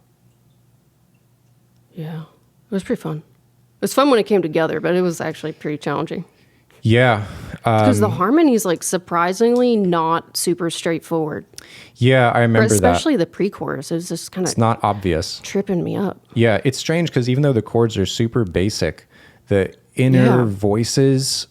Yeah. It was pretty fun. It was fun when it came together, but it was actually pretty challenging. Yeah. Because the harmony's like surprisingly not super straightforward. Yeah, I Or remember that. especially the pre-chorus. It was just kind It's of not obvious. tripping me up. Yeah, it's strange because even though the chords are super basic, the inner Yeah. voices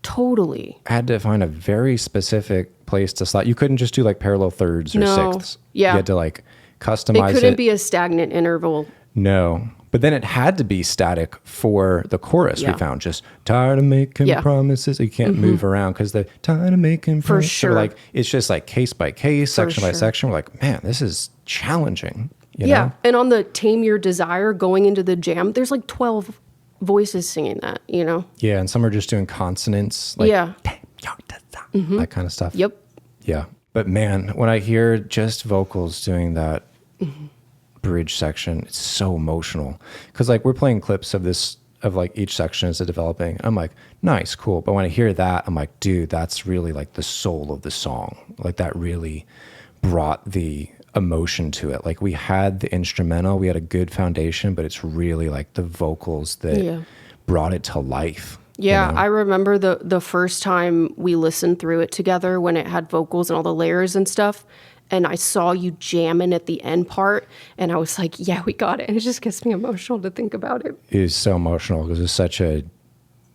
Totally. had to find a very specific place to slot. You couldn't just do like parallel thirds or No. sixths. Yeah. You had to like customize It couldn't be a stagnant interval. No. But then it had to be static for the chorus. Yeah. We found just tired of making Yeah. promises. You can't move around because the tired of making promises. So, sure. like it's just like case by case, section by sure. section. We're like, man, this is challenging. You Yeah. know? And on the Tame Your Desire going into the jam, there's like 12 voices singing that, you know? Yeah, and some are just doing consonants, like Yeah. that kind of stuff. Yep. Yeah. But man, when I hear just vocals doing that bridge section, it's so emotional. Because like we're playing clips of this, of like each section as it's developing. I'm like, nice, cool. But when I hear that, I'm like, dude, that's really like the soul of the song. Like that really brought the emotion to it. Like we had the instrumental, we had a good foundation, but it's really like the vocals that Yeah. brought it to life. Yeah, you know? I remember the first time we listened through it together when it had vocals and all the layers and stuff. And I saw you jamming at the end part, and I was like, yeah, we got it. And it just gets me emotional to think about it. It was so emotional because it's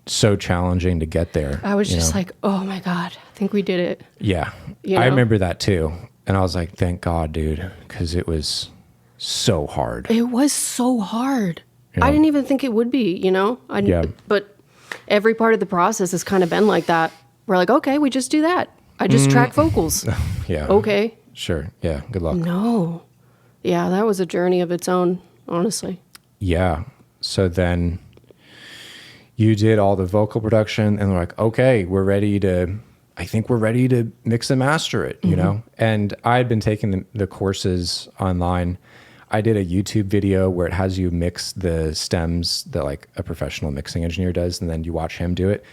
so challenging to get there. I was you just know? like, oh my God, I think we did it. Yeah. You I know? remember that too. And I was like, thank God, dude, because it was so hard. It was so hard. Yeah. I didn't even think it would be, you know? Yeah. But every part of the process has kind of been like that. We're like, okay, we just do that. I just track vocals. Yeah. Okay. Sure. Yeah. Good luck. No. Yeah, that was a journey of its own, honestly. Yeah. So then you did all the vocal production and we're like, okay, I think we're ready to mix and master it, you know? And I had been taking the courses online. I did a YouTube video where it has you mix the stems that like a professional mixing engineer does. And then you watch him do it.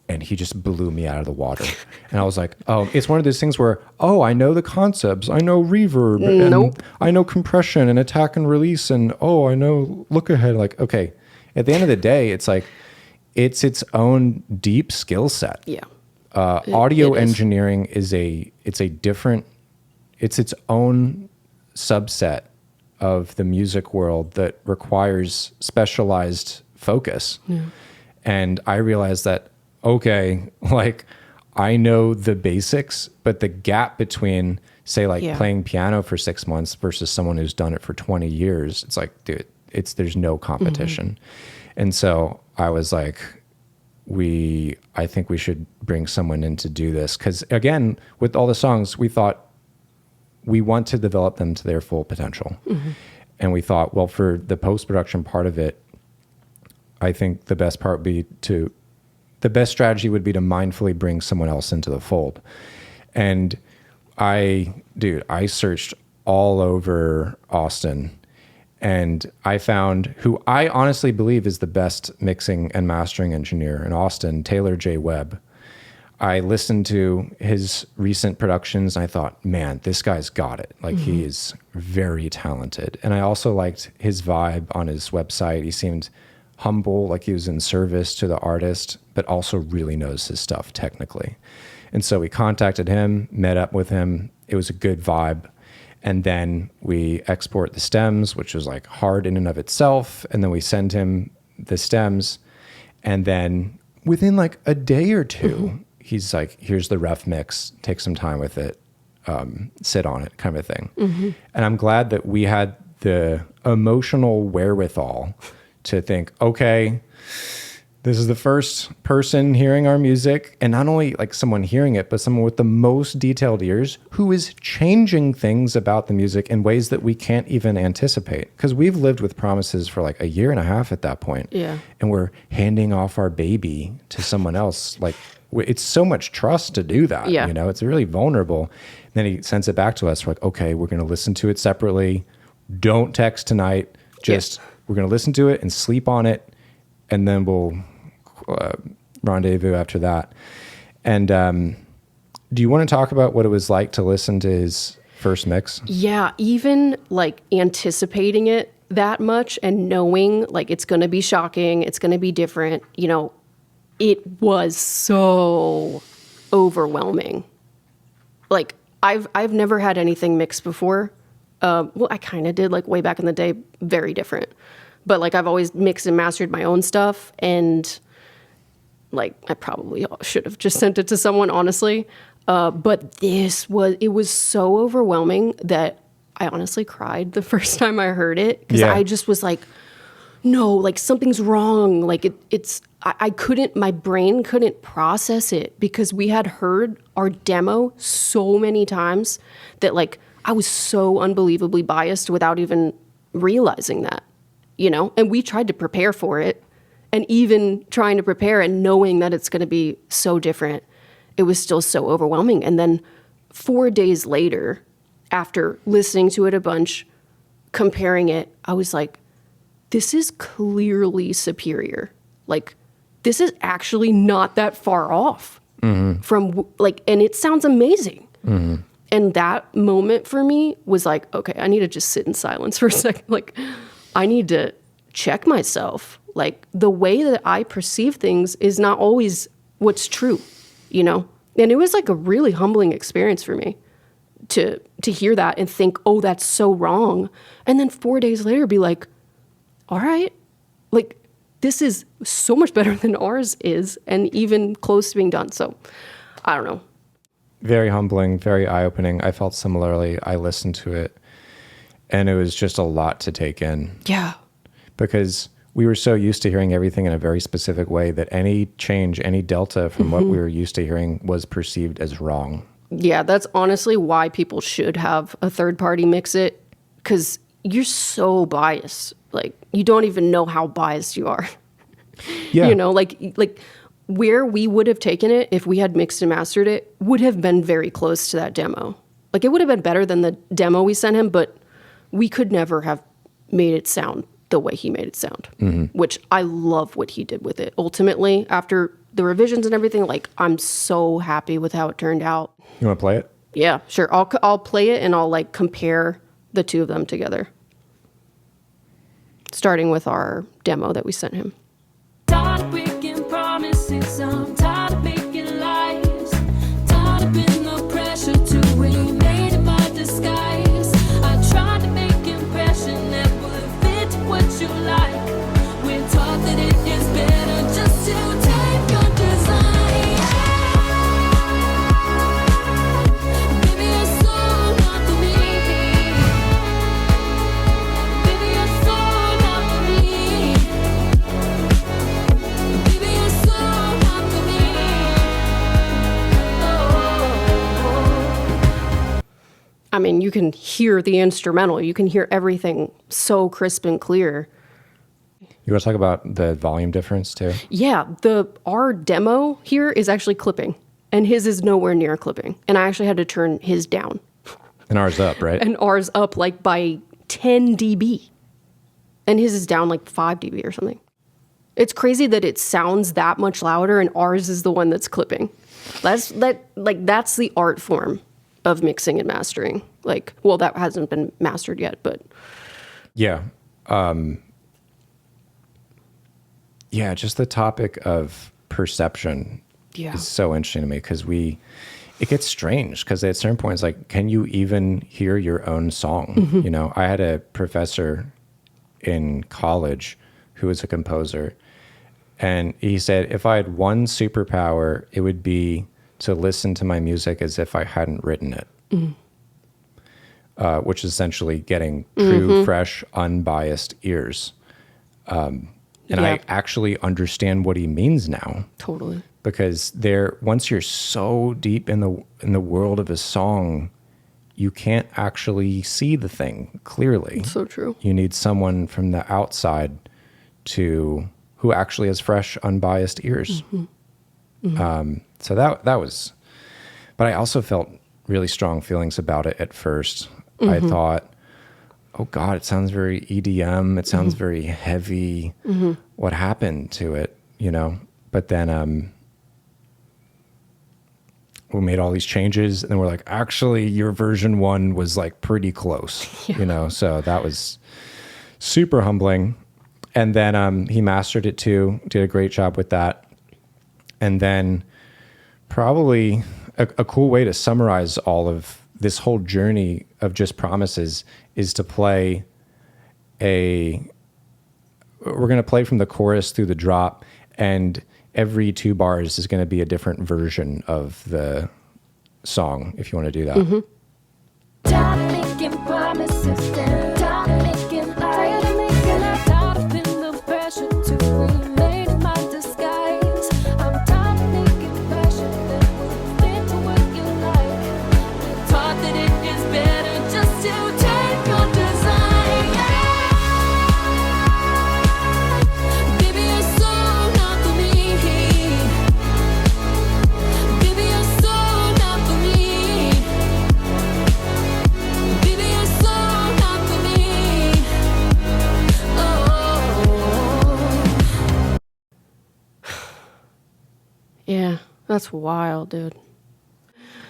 And he just blew me out of the water. And I was like, oh, it's one of those things where, oh, I know the concepts. I know reverb. And Nope. I know compression and attack and release. And, oh, I know look ahead. Like, okay. At the end of the day, it's like, it's its own deep skill set. Yeah. Audio it is. engineering it's its own subset of the music world that requires specialized focus. Yeah. And I realized that, okay, like I know the basics, but the gap between say like Yeah. playing piano for 6 months versus someone who's done it for 20 years, it's like, dude, there's no competition. And so I was like, I think we should bring someone in to do this. Because again, with all the songs, we thought we want to develop them to their full potential. Mm-hmm. And we thought, well, for the post-production part of it, I think the best strategy would be to mindfully bring someone else into the fold. And I searched all over Austin, and I found who I honestly believe is the best mixing and mastering engineer in Austin, Taylor J. Webb. I listened to his recent productions and I thought, man, this guy's got it. Like, he is very talented. And I also liked his vibe on his website. He seemed humble, like he was in service to the artist, but also really knows his stuff technically. And so we contacted him, met up with him. It was a good vibe. And then we export the stems, which was like hard in and of itself. And then we send him the stems. And then within like a day or two, he's like, here's the rough mix, take some time with it, sit on it, kind of thing. And I'm glad that we had the emotional wherewithal to think, okay, this is the first person hearing our music, and not only like someone hearing it, but someone with the most detailed ears who is changing things about the music in ways that we can't even anticipate. Because we've lived with Promises for like a year and a half at that point. Yeah. And we're handing off our baby to someone else. Like, it's so much trust to do that. Yeah. You know, it's really vulnerable. And then he sends it back to us. We're like, okay, we're going to listen to it separately. Don't text tonight. Just, we're going to listen to it and sleep on it. And then we'll rendezvous after that. And do you want to talk about what it was like to listen to his first mix? Yeah, even like anticipating it that much and knowing like it's going to be shocking, it's going to be different, you know, it was so overwhelming. Like I've never had anything mixed before. Well, I kind of did like way back in the day, very different. But like I've always mixed and mastered my own stuff, and like I probably should have just sent it to someone, honestly. But it was so overwhelming that I honestly cried the first time I heard it, because I just was like, no, like something's wrong. Like I couldn't, my brain couldn't process it, because we had heard our demo so many times that like I was so unbelievably biased without even realizing that, you know? And we tried to prepare for it, and even trying to prepare and knowing that it's going to be so different, it was still so overwhelming. And then 4 days later, after listening to it a bunch, comparing it, I was like, this is clearly superior. Like, this is actually not that far off from like, and it sounds amazing. And that moment for me was like, okay, I need to just sit in silence for a second. Like, I need to check myself. Like, the way that I perceive things is not always what's true, you know? And it was like a really humbling experience for me to hear that and think, oh, that's so wrong. And then 4 days later be like, all right, like, this is so much better than ours is, and even close to being done. So I don't know. Very humbling, very eye-opening. I felt similarly. I listened to it, and it was just a lot to take in. Yeah. Because we were so used to hearing everything in a very specific way that any change, any delta from what we were used to hearing was perceived as wrong. Yeah, that's honestly why people should have a third party mix it, because you're so biased. Like, you don't even know how biased you are. Yeah. You know, like where we would have taken it if we had mixed and mastered it would have been very close to that demo. Like, it would have been better than the demo we sent him, but we could never have made it sound the way he made it sound, which I love what he did with it. Ultimately, after the revisions and everything, like, I'm so happy with how it turned out. You want to play it? Yeah, sure. I'll play it, and I'll like compare the two of them together, starting with our demo that we sent him. Tired of breaking promises, I'm tired of making lies, tired of being the pressure to remain in my disguise. I tried to make impression that would fit what you like. We're taught that it is better just to take your design. Baby, you're so not for me. Baby, you're so not for me. Baby, you're so I mean, you can hear the instrumental. You can hear everything so crisp and clear. You want to talk about the volume difference too? Yeah, our demo here is actually clipping, and his is nowhere near clipping. And I actually had to turn his down. And ours up, right? And ours up like by 10 dB. And his is down like 5 dB or something. It's crazy that it sounds that much louder and ours is the one that's clipping. That's the art form of mixing and mastering. Like, well, that hasn't been mastered yet, but yeah. Yeah, just the topic of perception is so interesting to me because it gets strange because at certain points, like, can you even hear your own song? Mm-hmm. You know, I had a professor in college who was a composer, and he said, if I had one superpower, it would be to listen to my music as if I hadn't written it, which is essentially getting true, fresh, unbiased ears. And I actually understand what he means now. Totally. Because once you're so deep in the world of a song, you can't actually see the thing clearly. So true. You need someone from the outside who actually has fresh, unbiased ears. So that was, but I also felt really strong feelings about it at first. I thought, oh God, it sounds very EDM. It sounds very heavy. What happened to it, you know? But then we made all these changes and then we're like, actually your version 1 was like pretty close, you know? So that was super humbling. And then he mastered it too, did a great job with that. And then probably a cool way to summarize all of this whole journey of Just Promises is to play we're going to play from the chorus through the drop, and every 2 bars is going to be a different version of the song, if you want to do that. Time making promises, time making lies, I'm tired of feeling the pressure to remain in my disguise. I'm tired of making pressure that will fit to what you like. Been taught that it is better just to take your design. Baby, you're so not for me. Baby, you're so not for me. Baby, you're so not for me. Oh. Yeah, that's wild, dude.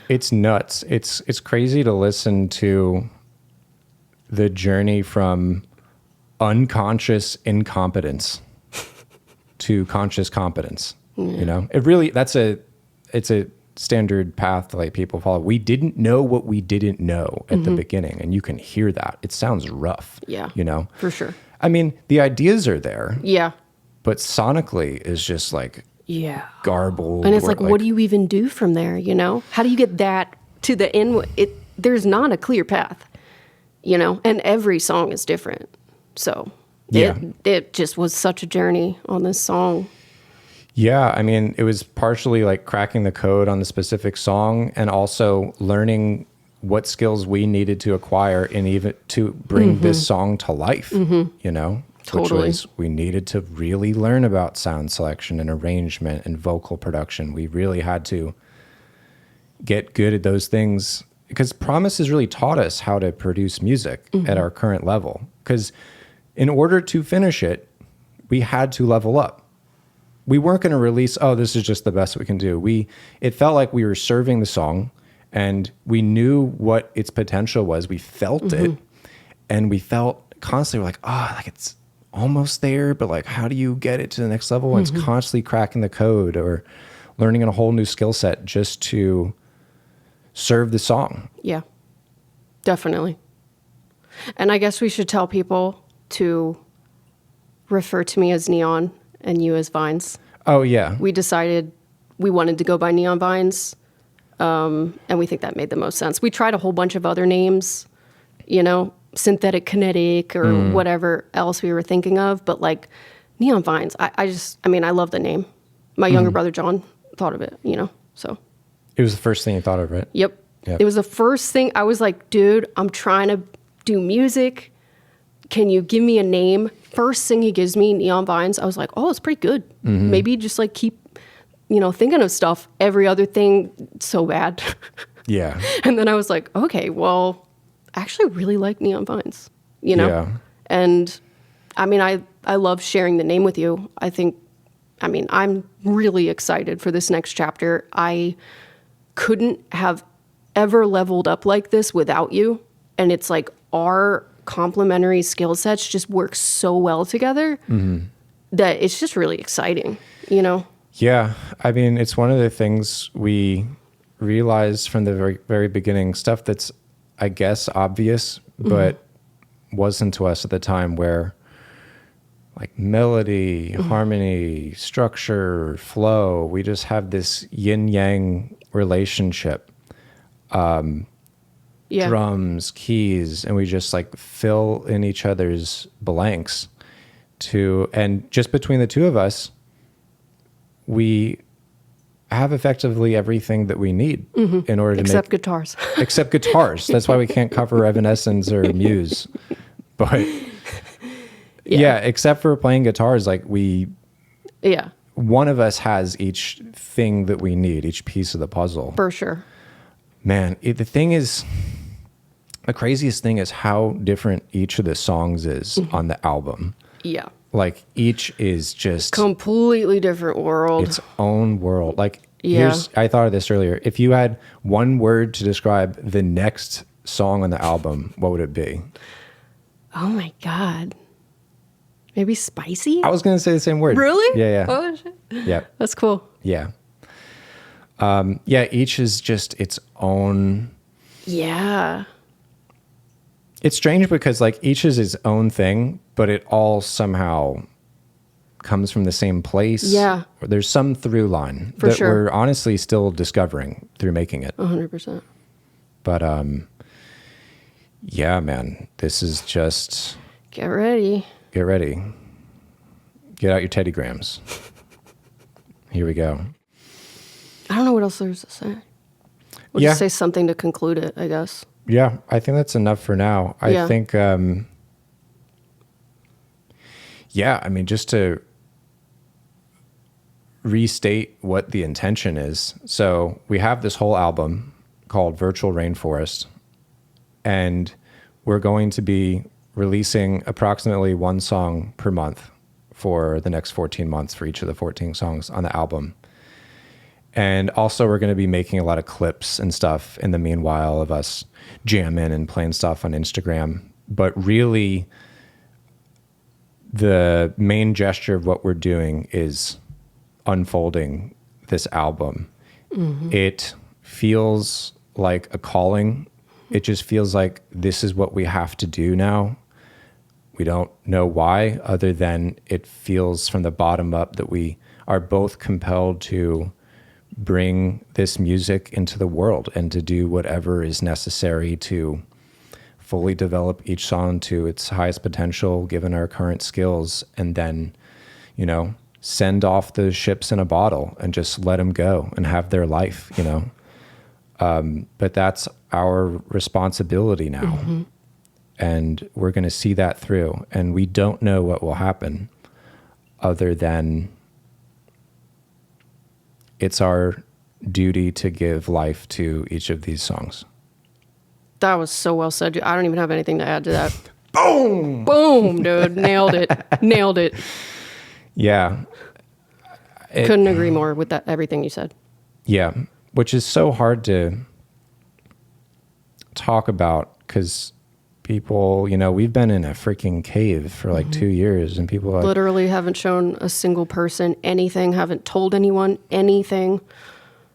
It's nuts. It's crazy to listen to the journey from unconscious incompetence to conscious competence. You know, it's a standard path like people follow. We didn't know what we didn't know at the beginning, and you can hear that. It sounds rough. Yeah, you know, for sure. I mean, the ideas are there. Yeah. But sonically is just like garbled. And it's like, what do you even do from there, you know? How do you get that to the end? There's not a clear path, you know? And every song is different. So it just was such a journey on this song. Yeah, I mean, it was partially like cracking the code on the specific song and also learning what skills we needed to acquire and even to bring this song to life, you know? Totally. Which was we needed to really learn about sound selection and arrangement and vocal production. We really had to get good at those things because Promise has really taught us how to produce music at our current level. Because in order to finish it, we had to level up. We weren't going to release, oh, this is just the best we can do. It felt like we were serving the song and we knew what its potential was. We felt it, and we felt constantly, we're like, like it's almost there, but like, how do you get it to the next level? And it's constantly cracking the code or learning a whole new skill set just to serve the song. Yeah, definitely. And I guess we should tell people to refer to me as Neon and you as Vines. Oh, yeah. We decided we wanted to go by Neon Vines, and we think that made the most sense. We tried a whole bunch of other names, you know, Synthetic Kinetic or whatever else we were thinking of, but like Neon Vines, I love the name. My younger brother John thought of it, you know, so. It was the first thing you thought of, right? Yep. It was the first thing I was like, dude, I'm trying to do music. Can you give me a name? First thing he gives me, Neon Vines. I was like, oh, it's pretty good. Maybe just like keep, thinking of stuff. Every other thing, so bad. Yeah. And then I was like, okay, well, I actually really like Neon Vines, Yeah. And I mean, I love sharing the name with you. I'm really excited for this next chapter. I couldn't have ever leveled up like this without you. And it's like our complementary skill sets just work so well together that it's just really exciting, Yeah. I mean, it's one of the things we realized from the very, very beginning, stuff that's, I guess, obvious, but wasn't to us at the time, where like melody, harmony, structure, flow, we just have this yin yang relationship. Drums, keys, and we just like fill in each other's blanks and just between the two of us, we have effectively everything that we need in order to except guitars. Except guitars. That's why we can't cover Evanescence or Muse. But yeah, except for playing guitars, like one of us has each thing that we need, each piece of the puzzle. For sure. Man, the craziest thing is how different each of the songs is on the album. Yeah. Like each is just completely different world. Its own world. Like I thought of this earlier. If you had one word to describe the next song on the album, what would it be? Oh my God. Maybe spicy? I was going to say the same word. Really? Yeah. Oh shit. Yeah. That's cool. Yeah. Each is just its own. Yeah. It's strange because like each is its own thing, but it all somehow comes from the same place. Yeah. Or there's some through line that we're honestly still discovering through making it. 100%. But yeah, man, this is just... Get ready. Get ready. Get out your Teddy Grams. Here we go. I don't know what else there's to say. We'll just say something to conclude it, I guess. Yeah, I think that's enough for now. I think, I mean, just to restate what the intention is. So we have this whole album called Virtual Rainforest, and we're going to be releasing approximately one song per month for the next 14 months for each of the 14 songs on the album. And also we're going to be making a lot of clips and stuff in the meanwhile of us jamming and playing stuff on Instagram. But really, the main gesture of what we're doing is unfolding this album. It feels like a calling. It just feels like this is what we have to do now. We don't know why, other than it feels from the bottom up that we are both compelled to bring this music into the world and to do whatever is necessary to fully develop each song to its highest potential given our current skills, and then, send off the ships in a bottle and just let them go and have their life, but that's our responsibility now. And we're going to see that through, and we don't know what will happen other than it's our duty to give life to each of these songs. That was so well said. I don't even have anything to add to that. Boom! Boom, dude. Nailed it. Nailed it. Yeah. Couldn't agree more with that. Everything you said. Yeah. Which is so hard to talk about because people, we've been in a freaking cave for like 2 years, and people literally haven't shown a single person anything, haven't told anyone anything.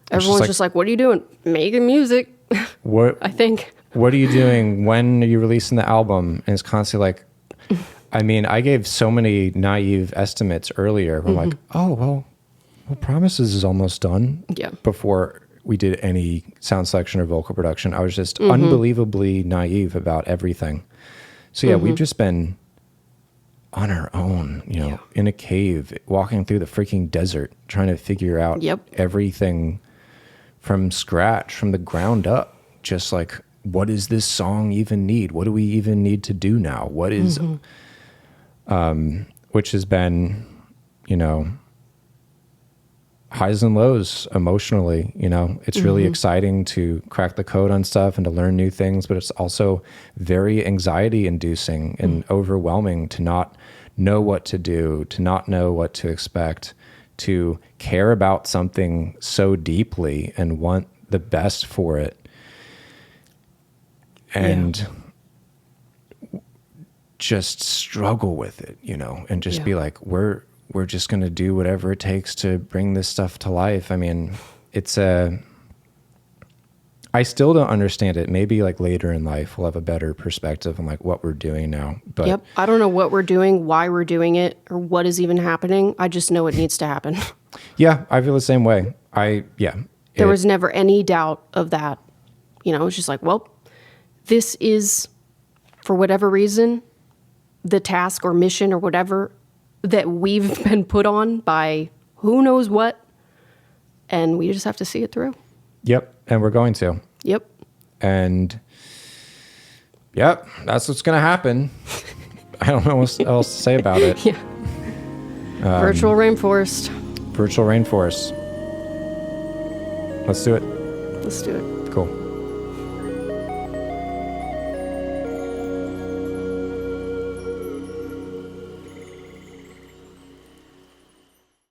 Everyone's just like, what are you doing? Making music. What? I think. What are you doing? When are you releasing the album? And it's constantly like, I mean, I gave so many naive estimates earlier. I'm like, oh, well, Promises is almost done. Yeah. Before we did any sound selection or vocal production, I was just unbelievably naive about everything. So yeah, we've just been on our own, in a cave, walking through the freaking desert, trying to figure out everything from scratch, from the ground up. just like, what does this song even need? What do we even need to do now? What is, which has been, you know, highs and lows emotionally. You know, it's really exciting to crack the code on stuff and to learn new things, but it's also very anxiety inducing and overwhelming to not know what to do, to not know what to expect, to care about something so deeply and want the best for it. And just struggle with it, you know, and just be like, we're just going to do whatever it takes to bring this stuff to life. I mean, I still don't understand it. Maybe like later in life, we'll have a better perspective on like what we're doing now. But I don't know what we're doing, why we're doing it, or what is even happening. I just know it needs to happen. Yeah, I feel the same way. There was never any doubt of that. You know, it's just like, well, this is, for whatever reason, the task or mission or whatever that we've been put on by who knows what, and we just have to see it through. Yep, and we're going to. Yep. And yep, that's what's going to happen. I don't know what else to say about it. Yeah. Virtual rainforest. Virtual rainforest. Let's do it. Let's do it. Cool.